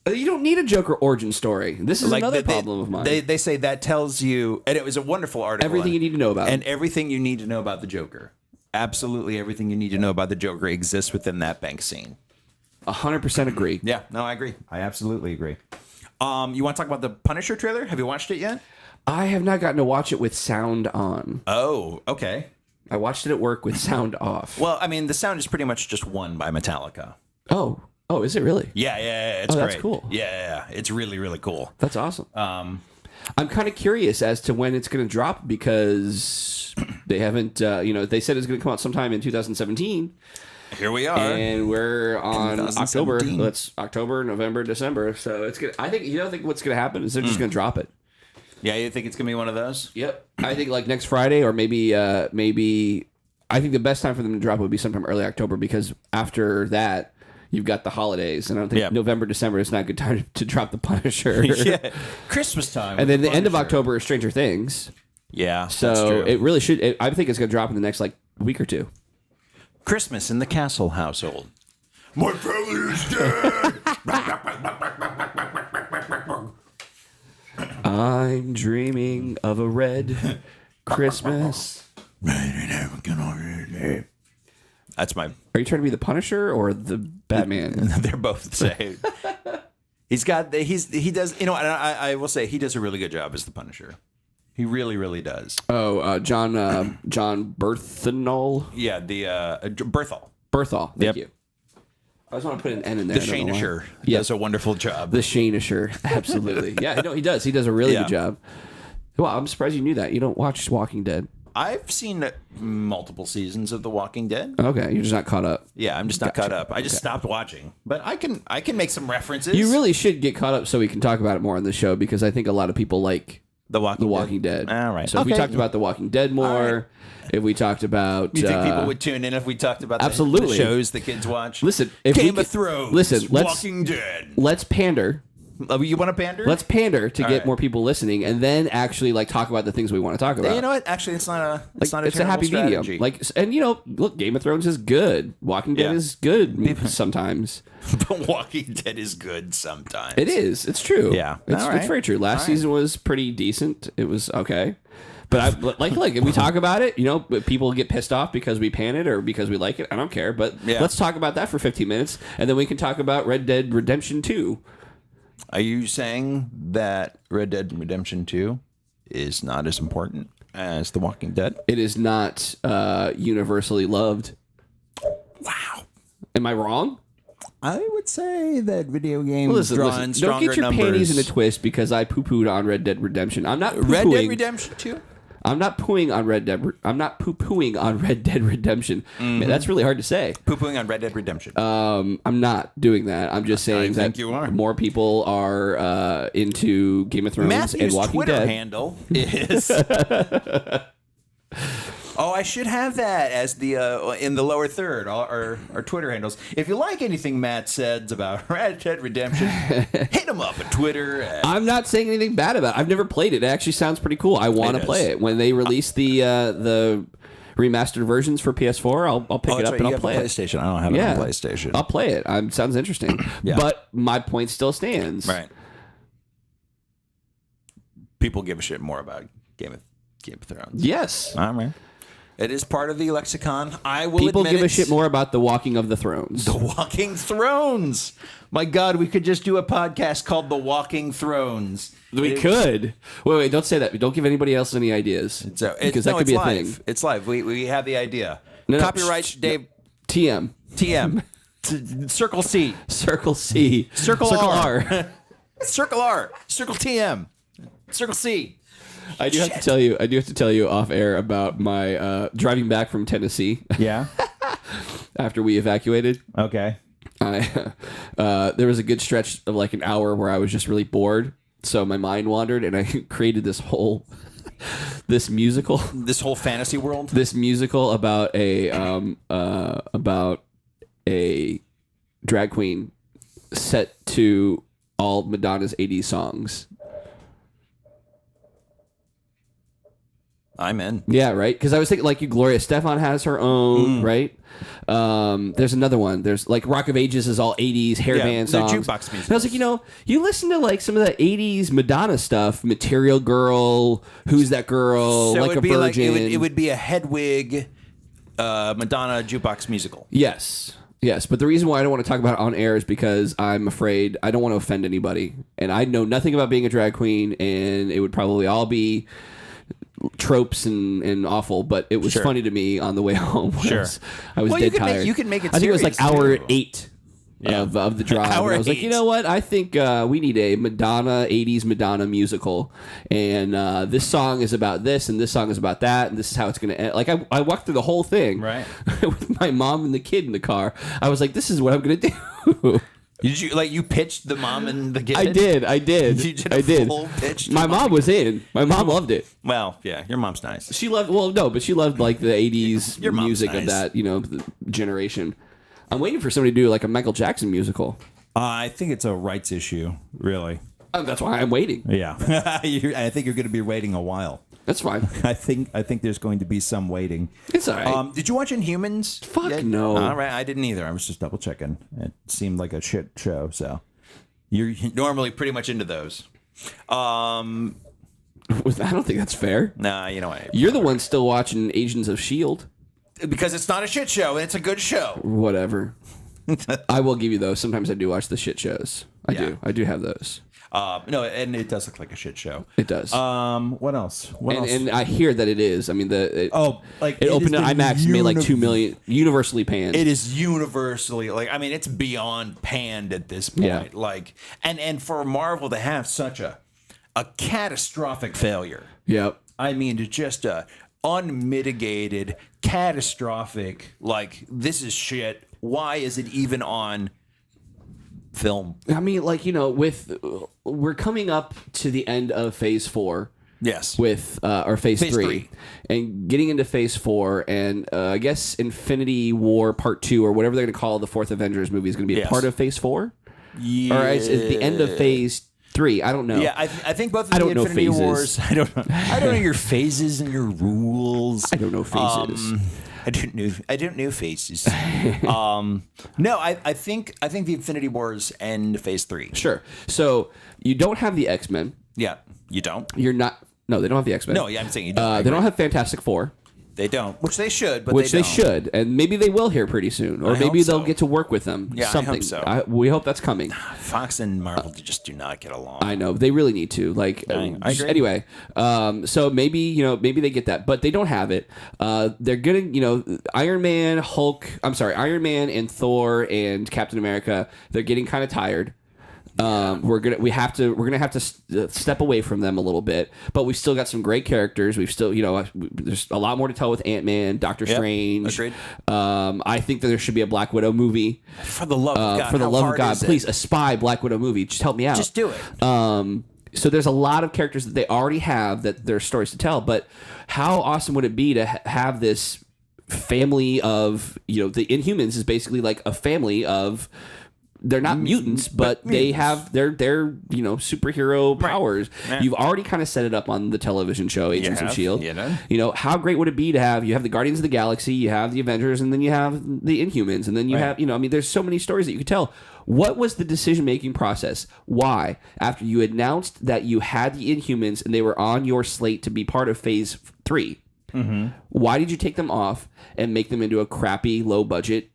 You don't need a Joker origin story. This is another problem of mine. They say that tells you, and it was a wonderful article. Everything you need to know about and everything you need to know about the Joker. Absolutely everything you need to know about the Joker exists within that bank scene. 100% agree. Yeah, no, I agree. I absolutely agree. You want to talk about the Punisher trailer? Have you watched it yet? I have not gotten to watch it with sound on. Oh, okay. I watched it at work with sound off. Well, I mean, the sound is pretty much just won by Metallica. Oh, is it really? Yeah, it's great. That's cool. Yeah, it's really, really cool. That's awesome. I'm kind of curious as to when it's going to drop because they haven't, they said it's going to come out sometime in 2017. Here we are. And we're on October. 2017. That's October, November, December. So it's good. I think, what's going to happen is they're just going to drop it. Yeah, you think it's going to be one of those? Yep. I think like next Friday or maybe I think the best time for them to drop would be sometime early October because after that, you've got the holidays, and I don't think November, December is not a good time to drop the Punisher. Yeah, Christmas time. And then the end of October is Stranger Things. Yeah, so that's true. it really should. I think it's going to drop in the next week or two. Christmas in the Castle household. My family is dead. I'm dreaming of a red Christmas. That's my. Are you trying to be the Punisher or the Batman? They're both the same. He does. And I will say he does a really good job as the Punisher. He really, really does. Oh, John Berthenol. Yeah, the Berthal. Berthal. Thank you. I just want to put an N in there. The Shanisher does a wonderful job. The Shanisher, absolutely. Yeah, no, he does. He does a really good job. Well, I'm surprised you knew that. You don't watch Walking Dead. I've seen multiple seasons of The Walking Dead. Okay, you're just not caught up. Yeah, I'm just not caught up. I just stopped watching, but I can make some references. You really should get caught up so we can talk about it more on the show because I think a lot of people like The Walking Dead. All right. So if we talked about The Walking Dead more, if we talked about, you think people would tune in if we talked about absolutely the shows the kids watch? Listen, Game of Thrones. Listen, Walking Dead. Let's pander. You want to pander? Let's pander to get more people listening, and then actually talk about the things we want to talk about. You know what? Actually, it's not a it's a terrible happy strategy. medium. And look, Game of Thrones is good. Walking Dead is good sometimes. But Walking Dead is good sometimes. It is. It's true. Yeah, it's very true. Last season was pretty decent. It was okay. But if we talk about it, people get pissed off because we pan it or because we like it. I don't care. But let's talk about that for 15 minutes, and then we can talk about Red Dead Redemption 2. Are you saying that Red Dead Redemption 2 is not as important as The Walking Dead? It is not universally loved. Wow. Am I wrong? I would say that video games drawing stronger don't get your numbers. panties in a twist because I poo-pooed on Red Dead Redemption. I'm not poo-pooing. Red Dead Redemption 2? I'm not pooing on Red Dead. I'm not poo-pooing on Red Dead Redemption. Mm-hmm. Man, that's really hard to say. Poo-pooing on Red Dead Redemption. I'm not doing that. I'm just saying that you are. More people are into Game of Thrones Matthew's and Walking Twitter Dead. handle is. Oh, I should have that as the in the lower third, our Twitter handles. If you like anything Matt says about Red Dead Redemption, hit him up at Twitter. I'm not saying anything bad about it. I've never played it. It actually sounds pretty cool. I want to play it. When they release the remastered versions for PS4, I'll pick it up and I'll play it. PlayStation. I don't have it on PlayStation. I'll play it. Sounds interesting. But my point still stands. Right. People give a shit more about Game of Thrones. Yes. All right. It is part of the lexicon. I will People admit give a it. shit more about the Walking of the Thrones. The Walking Thrones. My God, we could just do a podcast called The Walking Thrones. We could. Wait, don't say that. Don't give anybody else any ideas. Because that could be a live. thing. It's live. We have the idea. No, Copyright, Dave. TM. Circle C. Circle C. Circle R. Circle R. Circle TM. Circle C. I do have to tell you off air about my driving back from Tennessee. Yeah. After we evacuated. Okay. There was a good stretch of like an hour where I was just really bored. So my mind wandered and I created this musical. This whole fantasy world? This musical about a drag queen set to all Madonna's 80s songs. I'm in. Yeah, right? Because I was thinking, like, Gloria Estefan has her own, right? There's another one. There's, like, Rock of Ages is all 80s hairband songs. Jukebox music. And I was like, you listen to, like, some of the 80s Madonna stuff, Material Girl, Who's That Girl, So Like a Virgin. It would be a Hedwig Madonna jukebox musical. Yes, but the reason why I don't want to talk about it on air is because I'm afraid I don't want to offend anybody. And I know nothing about being a drag queen, and it would probably all be tropes and awful, but it was funny to me on the way home. I was dead tired. You can make it I think it was like hour too. 8 of the drive. Hour And I was like, 8. you know what? I think we need a 80s Madonna musical. And this song is about this, and this song is about that, and this is how it's going to end. Like, I walked through the whole thing with my mom and the kid in the car. I was like, this is what I'm going to do. Did you pitched the mom and the kid? I did. You did a full pitch. My mom was in. My mom loved it. Well, yeah, your mom's nice. She loved. Well, no, but she loved like the '80s Your mom's music nice. of that, the generation. I'm waiting for somebody to do like a Michael Jackson musical. I think it's a rights issue, really. That's why I'm waiting. Yeah. I think you're going to be waiting a while. That's fine. I think there's going to be some waiting. It's all right. Did you watch Inhumans? Fuck no. All right, I didn't either. I was Just double checking. It seemed like a shit show, so. You're normally pretty much into those. I don't think that's fair. Nah, you know what? You're the one still watching Agents of S.H.I.E.L.D. Because it's not a shit show. It's a good show. Whatever. I will give you those. Sometimes I do watch the shit shows. I do have those. No, and it does look like a shit show. It does. What else? And I hear that it is. I mean, it opened has at been IMAX and made like 2 million, universally panned. It is universally it's beyond panned at this point. Yeah. And for Marvel to have such a catastrophic failure. Yep. I mean, just a unmitigated, catastrophic, this is shit. Why is it even on film? I mean, we're coming up to the end of Phase 4. Yes. With or Phase 3. 3, and getting into Phase 4, and I guess Infinity War Part 2 or whatever they're going to call the fourth Avengers movie is going to be a part of Phase 4. Yeah. Or is it the end of Phase 3? I don't know. Yeah, I think both of I the don't know Infinity phases. Wars. I don't know your phases and your rules. I don't know phases. I don't know phases. No, I think the Infinity Wars end Phase 3. Sure. So you don't have the X-Men. Yeah, you don't. You're not. No, they don't have the X-Men. No, yeah, I'm saying you don't. They don't have Fantastic Four. They don't, which they should, but Which they they don't. should, and maybe they will here pretty soon, or I maybe hope they'll so. get to work with them. Yeah, something. I hope so. We hope that's coming. Fox and Marvel just do not get along. I know they really need to. I agree. Anyway, so maybe they get that, but they don't have it. They're getting Iron Man, Iron Man and Thor and Captain America. They're getting kind of tired. We're gonna have to step away from them a little bit, but we've still got some great characters. We've still there's a lot more to tell with Ant-Man, Doctor Strange. Agreed. I think that there should be a Black Widow movie. For the love of God, For the how love of hard God, is it? please, a spy Black Widow movie. Just help me out. Just do it. So there's a lot of characters that they already have that there are stories to tell, but how awesome would it be to have this family of the Inhumans is basically like a family of. They're not mutants, but they have their superhero powers. Yeah. You've already kind of set it up on the television show Agents of S.H.I.E.L.D. Yeah. How great would it be to have the Guardians of the Galaxy, you have the Avengers, and then you have the Inhumans, and then you have there's so many stories that you could tell. What was the decision-making process? Why, after you announced that you had the Inhumans and they were on your slate to be part of Phase 3, Why did you take them off and make them into a crappy, low-budget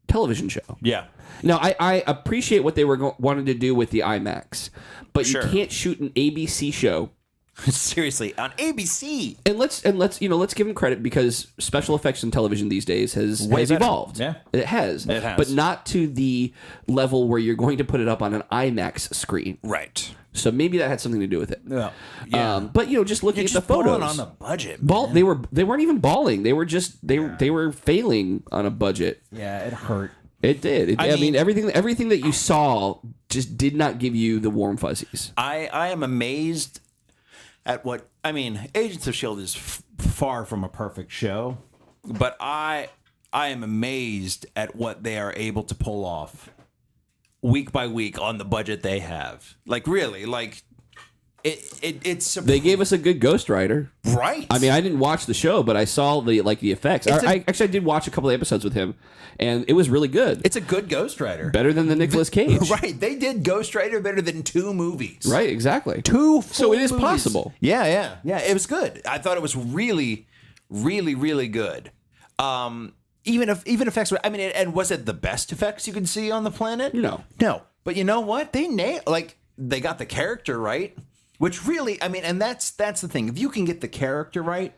television show? Yeah. Now, I appreciate what they were wanting to do with the IMAX, but Sure. you can't shoot an ABC show. Seriously, on ABC. And let's give them credit because special effects in television these days has Way better. evolved. Yeah. It has. But not to the level where you're going to put it up on an IMAX screen. Right. So maybe that had something to do with it. Yeah. But just looking at the photos on the budget. they weren't even balling. They were just they were failing on a budget. Yeah, it hurt. It did. I mean, mean, everything that you saw just did not give you the warm fuzzies. I am amazed at what I mean. Agents of S.H.I.E.L.D. is far from a perfect show, but I am amazed at what they are able to pull off week by week on the budget they have. Like really, like it's They gave us a good Ghost Rider. right. I mean, I didn't watch the show, but I saw the effects. I did watch a couple of episodes with him, and it was really good. It's a good Ghost Rider. Better than the Nicolas Cage. Right. They did Ghost Rider better than 2 movies. Right, exactly. 2 So it is movies. possible. Yeah. It was good. I thought it was really, really, really good. Even effects. I mean, and was it the best effects you could see on the planet? No. But you know what? They they got the character right, which really, I mean, and that's the thing. If you can get the character right,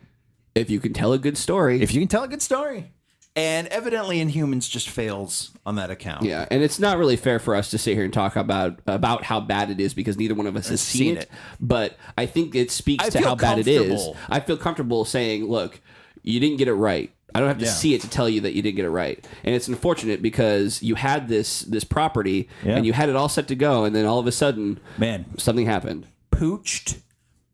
If you can tell a good story. if you can tell a good story, and evidently Inhumans just fails on that account. Yeah, and it's not really fair for us to sit here and talk about how bad it is because neither one of us has seen it. But I think it speaks I to feel how bad it is. comfortable. I feel comfortable saying, look, you didn't get it right. I don't have to see it to tell you that you didn't get it right. And it's unfortunate because you had this property and you had it all set to go, and then all of a sudden, Man. something happened. Pooched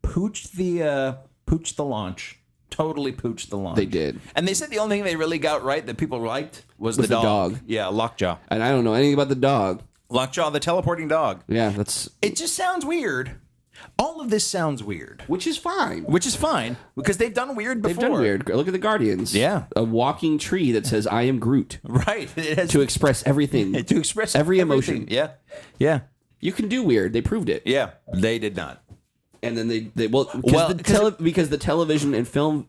the launch. Totally pooched the launch. They did. And they said the only thing they really got right that people liked was the the dog. Yeah, Lockjaw. And I don't know anything about the dog. Lockjaw, the teleporting dog. Yeah, that's... It just sounds weird. All of this sounds weird. Which is fine. Which is fine, because they've done weird before. They've done weird. Look at the Guardians. Yeah. A walking tree that says, I am Groot. Right. It has To express everything. to express every everything. emotion. Yeah. Yeah. You can do weird. They proved it. Yeah. They did not. And then because the television and film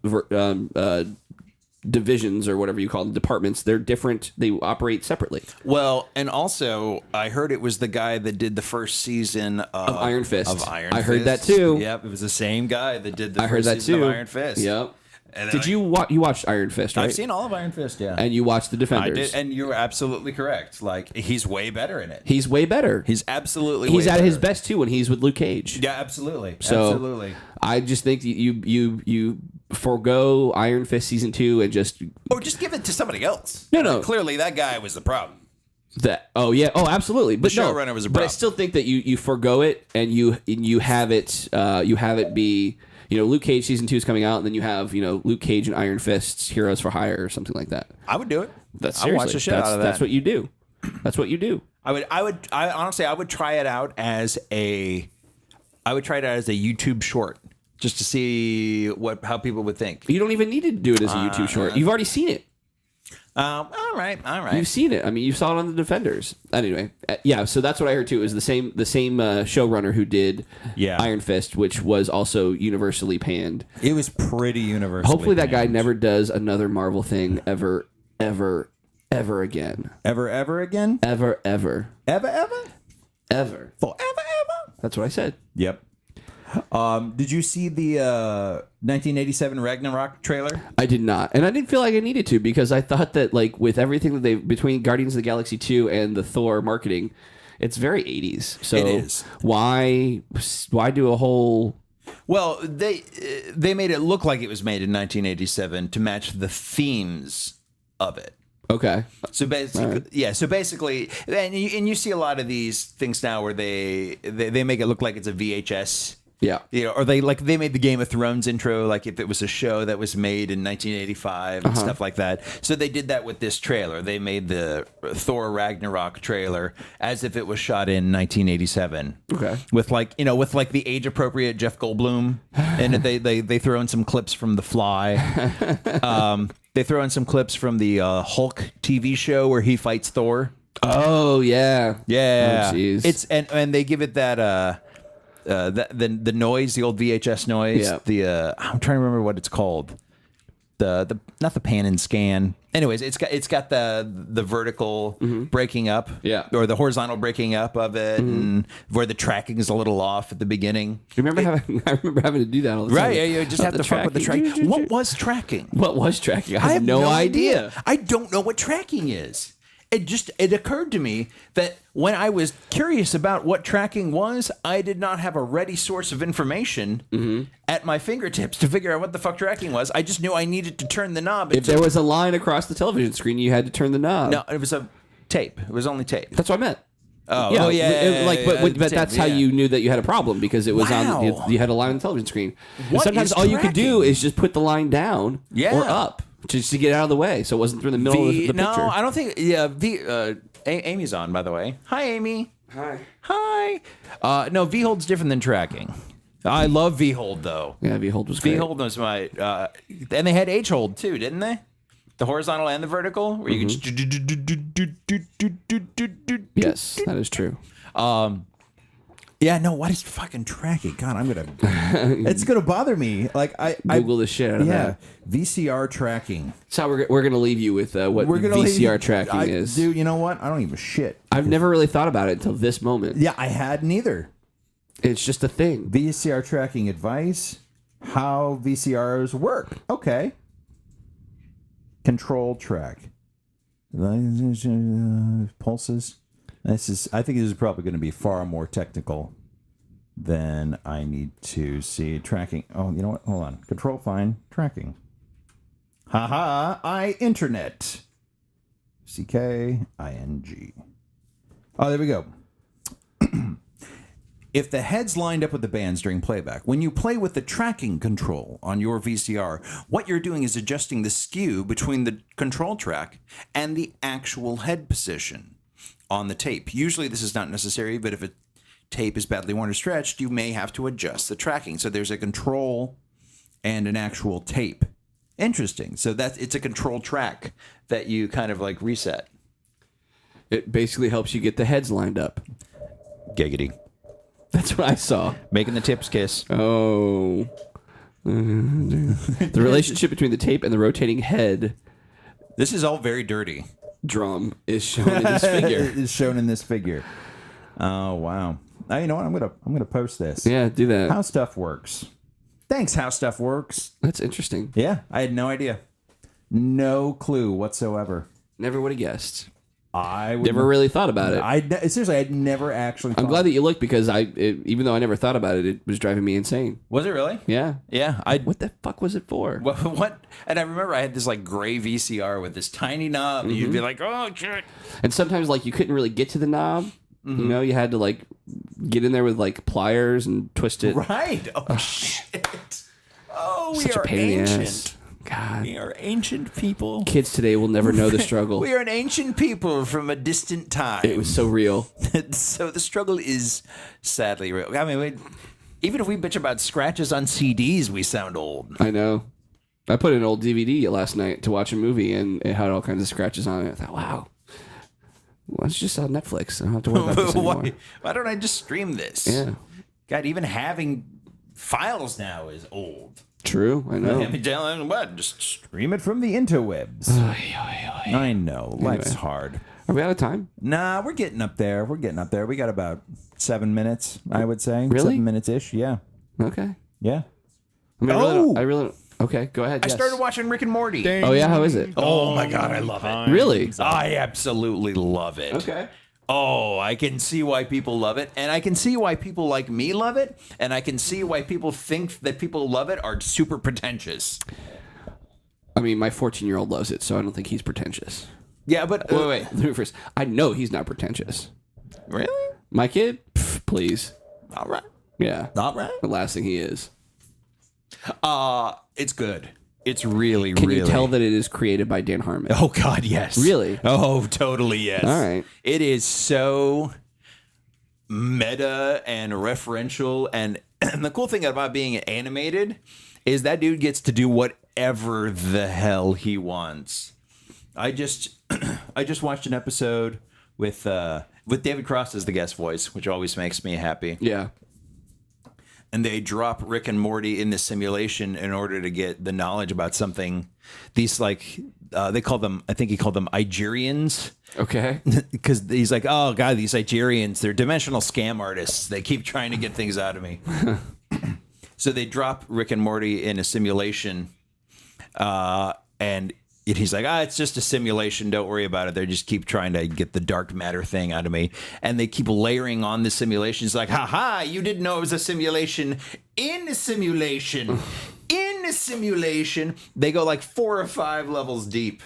divisions or whatever you call them, departments, they're different. They operate separately. Well, and also, I heard it was the guy that did the first season of Iron Fist. I heard that too. Yep, it was the same guy that did the I first heard that season too. of Iron Fist. Yep. And then Did you watched Iron Fist, right? I've seen all of Iron Fist, yeah. And you watched The I Defenders. did, and you're absolutely correct. Like, he's way better in it. He's way better. He's absolutely He's way at better. his best too when he's with Luke Cage. Yeah, absolutely. So Absolutely. I just think you forego Iron Fist season 2 and just Or just give it to somebody else. No. Like, clearly, that guy was the problem. that. Oh yeah. Oh, absolutely. But showrunner was a But I problem. still think that you forgo it and you have it be. Luke Cage season 2 is coming out, and then you have Luke Cage and Iron Fist's Heroes for Hire or something like that. I would do it. That's I'd watch the shit out of that. That's what you do. That's what you do. I honestly would try it out as a YouTube short just to see how people would think. You don't even need to do it as a YouTube short. You've already seen it. All right. You've seen it. I mean, you saw it on The Defenders. Anyway, yeah. So that's what I heard too. Is the same showrunner who did Iron Fist, which was also universally panned. It was pretty universal. Hopefully, that guy never does another Marvel thing ever again. Ever again? Ever. Ever? Ever. Forever? That's what I said. Yep. Did you see the 1987 Ragnarok trailer? I did not, and I didn't feel like I needed to because I thought that with everything that between Guardians of the Galaxy 2 and the Thor marketing, it's very 80s. So it is. Why do a whole? Well, they made it look like it was made in 1987 to match the themes of it. Okay. So basically, So basically, and you see a lot of these things now where they make it look like it's a VHS. Yeah. Or they made the Game of Thrones intro like if it was a show that was made in 1985 and stuff like that. So they did that with this trailer. They made the Thor Ragnarok trailer as if it was shot in 1987. Okay. With the age appropriate Jeff Goldblum, and they throw in some clips from The Fly. They throw in some clips from the Hulk TV show where he fights Thor. Oh yeah. Yeah. Oh, jeez. It's and they give it that the noise, the old VHS noise. Yeah. I'm trying to remember what it's called. the not the pan and scan. Anyways, it's got the vertical breaking up, or the horizontal breaking up of it, and where the tracking is a little off at the beginning. I remember having to do that all the time. Right? Yeah, you just have to fuck with the tracking. What was tracking? What was tracking? I have no idea. I don't know what tracking is. It occurred to me that when I was curious about what tracking was, I did not have a ready source of information at my fingertips to figure out what the fuck tracking was. I just knew I needed to turn the knob. If there was a line across the television screen, you had to turn the knob. No, it was a tape. It was only tape. That's what I meant. Oh, But that's how you knew that you had a problem, because it was on. You had a line on the television screen. And sometimes all you could do is just put the line down or up. Just to get out of the way, so it wasn't through the middle of the picture. No, I don't think. Yeah, Amy's on, by the way. Hi, Amy. Hi. No, V-Hold's different than tracking. I love V-Hold, though. Yeah, V-Hold was great. V-Hold was my... and they had H-Hold, too, didn't they? The horizontal and the vertical? Where you could... Yes, that is true. Yeah, no, what is fucking tracking? God, it's gonna bother me. Like I Google the shit out of that. VCR tracking. So we're gonna leave you with what VCR tracking is. Dude, you know what? I don't even shit. I've never really thought about it until this moment. Yeah, I hadn't either. It's just a thing. VCR tracking advice. How VCRs work. Okay. Control track. Pulses. I think this is probably going to be far more technical than I need to see. Tracking. Oh, you know what? Hold on. Control find tracking. Internet. CKING. Oh, there we go. If the head's lined up with the bands during playback, when you play with the tracking control on your VCR, what you're doing is adjusting the skew between the control track and the actual head position on the tape. Usually this is not necessary, but if a tape is badly worn or stretched, you may have to adjust the tracking. So there's a control and an actual tape. Interesting. So it's a control track that you kind of like reset. It basically helps you get the heads lined up. Giggity. That's what I saw. Making the tips kiss. Oh. The relationship between the tape and the rotating head. This is all very dirty. Drum is shown in this figure. Is shown in this figure. Oh wow! Now, you know what? I'm gonna post this. Yeah, do that. How stuff works. Thanks, How Stuff Works. That's interesting. Yeah, I had no idea, no clue whatsoever. Never would have guessed. I never really thought about it. Seriously, I'd never actually. I'm glad that you looked, because even though I never thought about it, it was driving me insane. Was it really? Yeah. Yeah. What the fuck was it for? What? And I remember I had this like gray VCR with this tiny knob. And you'd be like, oh shit. And sometimes like you couldn't really get to the knob. You know, you had to like get in there with like pliers and twist it. Right. Oh shit. Oh, we Such are a pain in the ancient. ass. God. We are ancient people. Kids today will never know the struggle. We are an ancient people from a distant time. It was so real. So the struggle is sadly real. I mean, even if we bitch about scratches on CDs, we sound old. I know. I put an old DVD last night to watch a movie, and it had all kinds of scratches on it. I thought, wow. Well, it's just on Netflix. I don't have to worry about this anymore. Why don't I just stream this? Yeah. God, even having files now is old. True, I know. I mean, telling what? Just Stream it from the interwebs. I know. Life's hard. Are we out of time? Nah, we're getting up there. We got about 7 minutes, I would say. Really? 7 minutes-ish, yeah. Okay. Yeah. I mean, I really don't. Okay, go ahead. I started watching Rick and Morty. Oh, yeah? How is it? Oh, my God, I love it. Really? I absolutely love it. Okay. Oh, I can see why people love it, and I can see why people like me love it, and I can see why people think that people love it are super pretentious. I mean, my 14-year-old loves it, so I don't think he's pretentious. Yeah, but... Wait. Let me first. I know he's not pretentious. Really? My kid? Pff, please. All right. Yeah. All right. The last thing he is. It's good. It's really, Can really... you tell that it is created by Dan Harmon? Oh, God, yes. Really? Oh, totally, yes. All right. It is so meta and referential, and the cool thing about being animated is that dude gets to do whatever the hell he wants. I just watched an episode with David Cross as the guest voice, which always makes me happy. Yeah. and they drop Rick and Morty in the simulation in order to get the knowledge about something. These like they call them, I think he called them Igerians. Okay. Because he's like, oh god, these Igerians, they're dimensional scam artists. They keep trying to get things out of me. So they drop Rick and Morty in a simulation, and he's like, it's just a simulation. Don't worry about it. They just keep trying to get the dark matter thing out of me. And they keep layering on the simulations like, haha, you didn't know it was a simulation in a simulation. In a simulation. They go like 4 or 5 levels deep.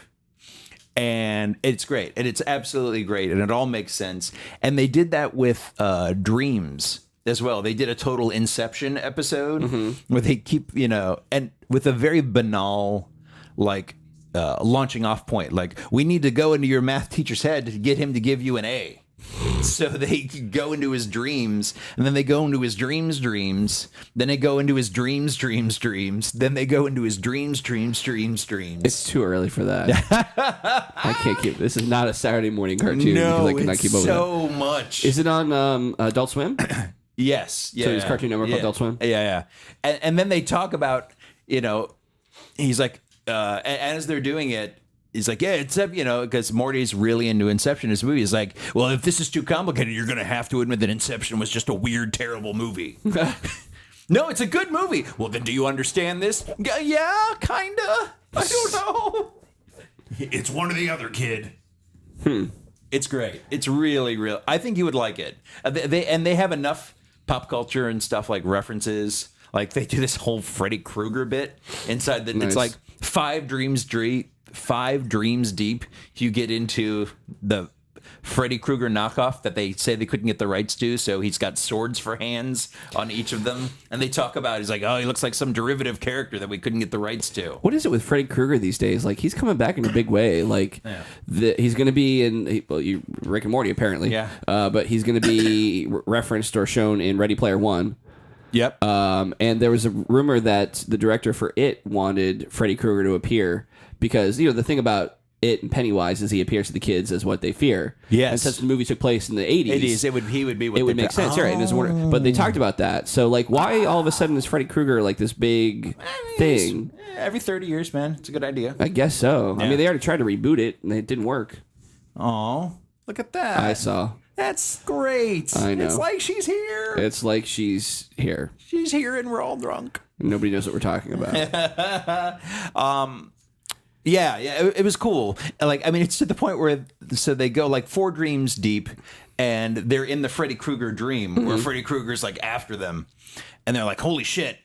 And it's great. And it's absolutely great. And it all makes sense. And they did that with dreams as well. They did a total Inception episode where they keep, and with a very banal, like, launching off point, like, we need to go into your math teacher's head to get him to give you an A. So they go into his dreams, and then they go into his dreams, then they go into his dreams, then they go into his dreams. It's too early for that. I can't keep. This is not a Saturday morning cartoon because I cannot keep up with it. So much. Is it on Adult Swim? Yes. Yeah. So it's Cartoon Network called Adult Swim? Yeah. And then they talk about, he's like, as they're doing it, he's like, yeah, except, because Morty's really into Inception, his movie. He's like, well, if this is too complicated, you're going to have to admit that Inception was just a weird, terrible movie. No, it's a good movie. Well, then do you understand this? Yeah, kind of. I don't know. It's one or the other, kid. It's great. It's really, real. I think you would like it. They have enough pop culture and stuff like references. Like they do this whole Freddy Krueger bit inside that. Nice. It's like 5 dreams deep. You get into the Freddy Krueger knockoff that they say they couldn't get the rights to, so he's got swords for hands on each of them. And they talk about, he's like, oh, he looks like some derivative character that we couldn't get the rights to. What is it with Freddy Krueger these days? Like, he's coming back in a big way. Like, he's going to be in Rick and Morty, apparently. Yeah. But he's going to be referenced or shown in Ready Player One. Yep. And there was a rumor that the director for It wanted Freddy Krueger to appear because, the thing about It and Pennywise is he appears to the kids as what they fear. Yes. And since the movie took place in the 80s, he would be what it would make sense, right? And but they talked about that. So, like, why all of a sudden is Freddy Krueger like this big thing? Every 30 years, man. It's a good idea. I guess so. Yeah. I mean, they already tried to reboot it, and it didn't work. Oh, look at that. I saw. That's great. I know. It's like she's here. It's like she's here. She's here and we're all drunk. Nobody knows what we're talking about. Yeah, it was cool. Like, I mean, it's to the point where, so they go like 4 dreams deep, and they're in the Freddy Krueger dream, where Freddy Krueger's like after them, and they're like, holy shit.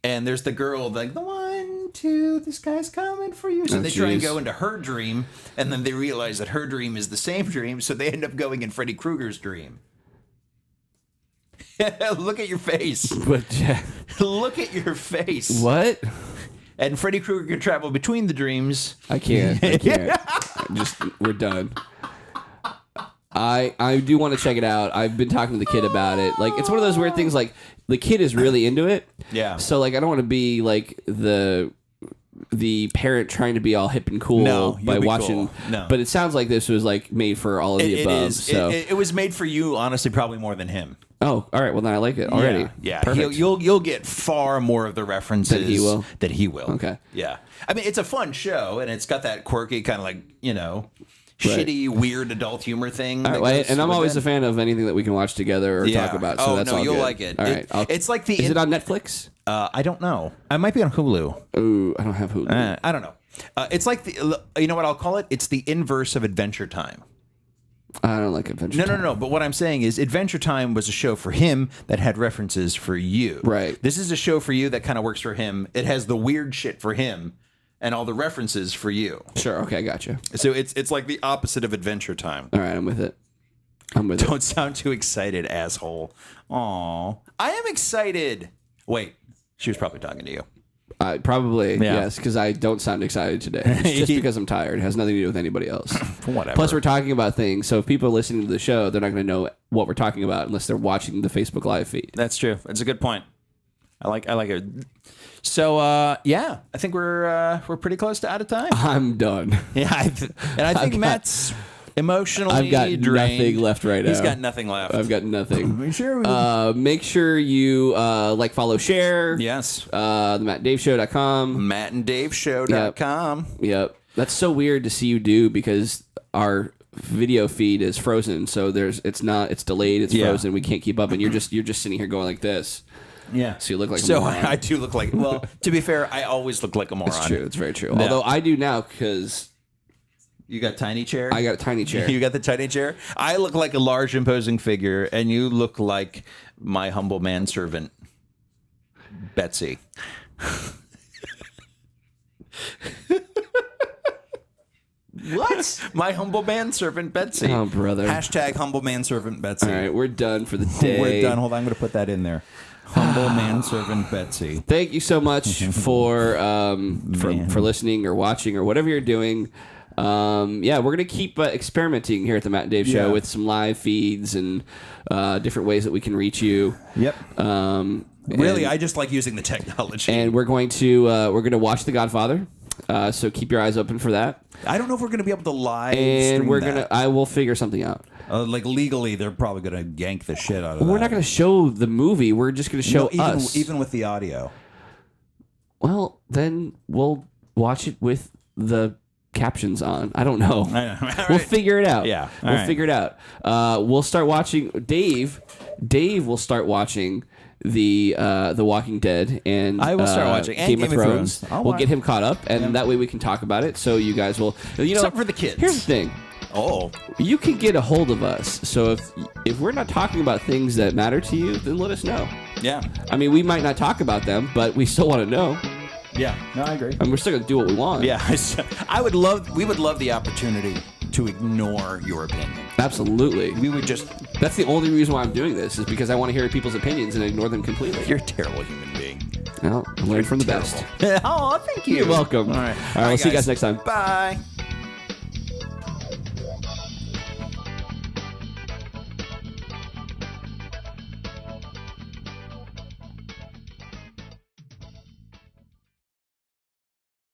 And there's the girl, like, the 1, 2, this guy's coming for you. So they try and go into her dream, and then they realize that her dream is the same dream, so they end up going in Freddy Krueger's dream. Look at your face. Look at your face. What? And Freddy Krueger can travel between the dreams. I can't. We're done. I do want to check it out. I've been talking to the kid about it. Like, it's one of those weird things, like, the kid is really into it. Yeah. So, like, I don't want to be, like, the parent trying to be all hip and cool by watching. Cool. No. But it sounds like this was, like, made for all of the above. It is. So. It was made for you, honestly, probably more than him. Oh, all right. Well, then I like it already. Yeah. Perfect. You'll get far more of the references that he will. Okay. Yeah. I mean, it's a fun show, and it's got that quirky kind of like, shitty, weird adult humor thing. All right, and I'm always a fan of anything that we can watch together or talk about. So that's all you'll good. like it. All right. It's like Is it on Netflix? I don't know. I might be on Hulu. Ooh, I don't have Hulu. I don't know. It's like you know what I'll call it? It's the inverse of Adventure Time. I don't like Adventure Time. No. But what I'm saying is Adventure Time was a show for him that had references for you. Right. This is a show for you that kind of works for him. It has the weird shit for him and all the references for you. Sure. Okay. Gotcha. So it's like the opposite of Adventure Time. All right. I'm with it. Don't sound too excited, asshole. Aw. I am excited. Wait. She was probably talking to you. Probably, yes, because I don't sound excited today. It's just because I'm tired. It has nothing to do with anybody else. Whatever. Plus, we're talking about things, so if people are listening to the show, they're not going to know what we're talking about unless they're watching the Facebook Live feed. That's true. That's a good point. I like it. So, I think we're pretty close to out of time. I'm done. Yeah, and I think Matt's Emotionally I've got drained. nothing left right now. He's got nothing left. I've got nothing. Make sure Make sure you like, follow, share. Yes. The MattandDaveShow.com. MattandDaveShow.com. Yep. That's so weird to see you do because our video feed is frozen. So it's delayed. It's frozen. We can't keep up. And you're just sitting here going like this. Yeah. So you look like a So moron. I do look like, well, to be fair, I always look like a moron. It's true. It's very true. Yeah. Although I do now because You got tiny chair? I got a tiny chair. You got the tiny chair? I look like a large, imposing figure, and you look like my humble manservant, Betsy. What? My humble manservant, Betsy. Oh, brother. Hashtag humble manservant Betsy. All right, we're done for the day. We're done. Hold on, I'm going to put that in there. Humble manservant Betsy. Thank you so much for listening or watching or whatever you're doing. We're gonna keep experimenting here at the Matt and Dave Show with some live feeds and different ways that we can reach you. Yep. Really, I just like using the technology. And we're going to watch The Godfather. So keep your eyes open for that. I don't know if we're going to be able to live And stream I will figure something out. like legally, they're probably going to yank the shit out of that. We're not going to show the movie. We're just going to show us. Even with the audio. Well, then we'll watch it with the captions on. I don't know. We'll figure it out. Yeah. We'll figure it out. We'll start watching. Dave will start watching the Walking Dead, and I will start watching and Game of Thrones. We'll get him caught up, and that way we can talk about it. So you guys will. Except for the kids. Here's the thing. Oh. You can get a hold of us. So if we're not talking about things that matter to you, then let us know. Yeah. I mean, we might not talk about them, but we still want to know. Yeah. No, I agree. And we're still going to do what we want. Yeah. We would love the opportunity to ignore your opinion. Absolutely. We would just. That's the only reason why I'm doing this, is because I want to hear people's opinions and ignore them completely. You're a terrible human being. Well, learn from the best. Oh, thank you. You're welcome. All right. All right, we'll see you guys next time. Bye.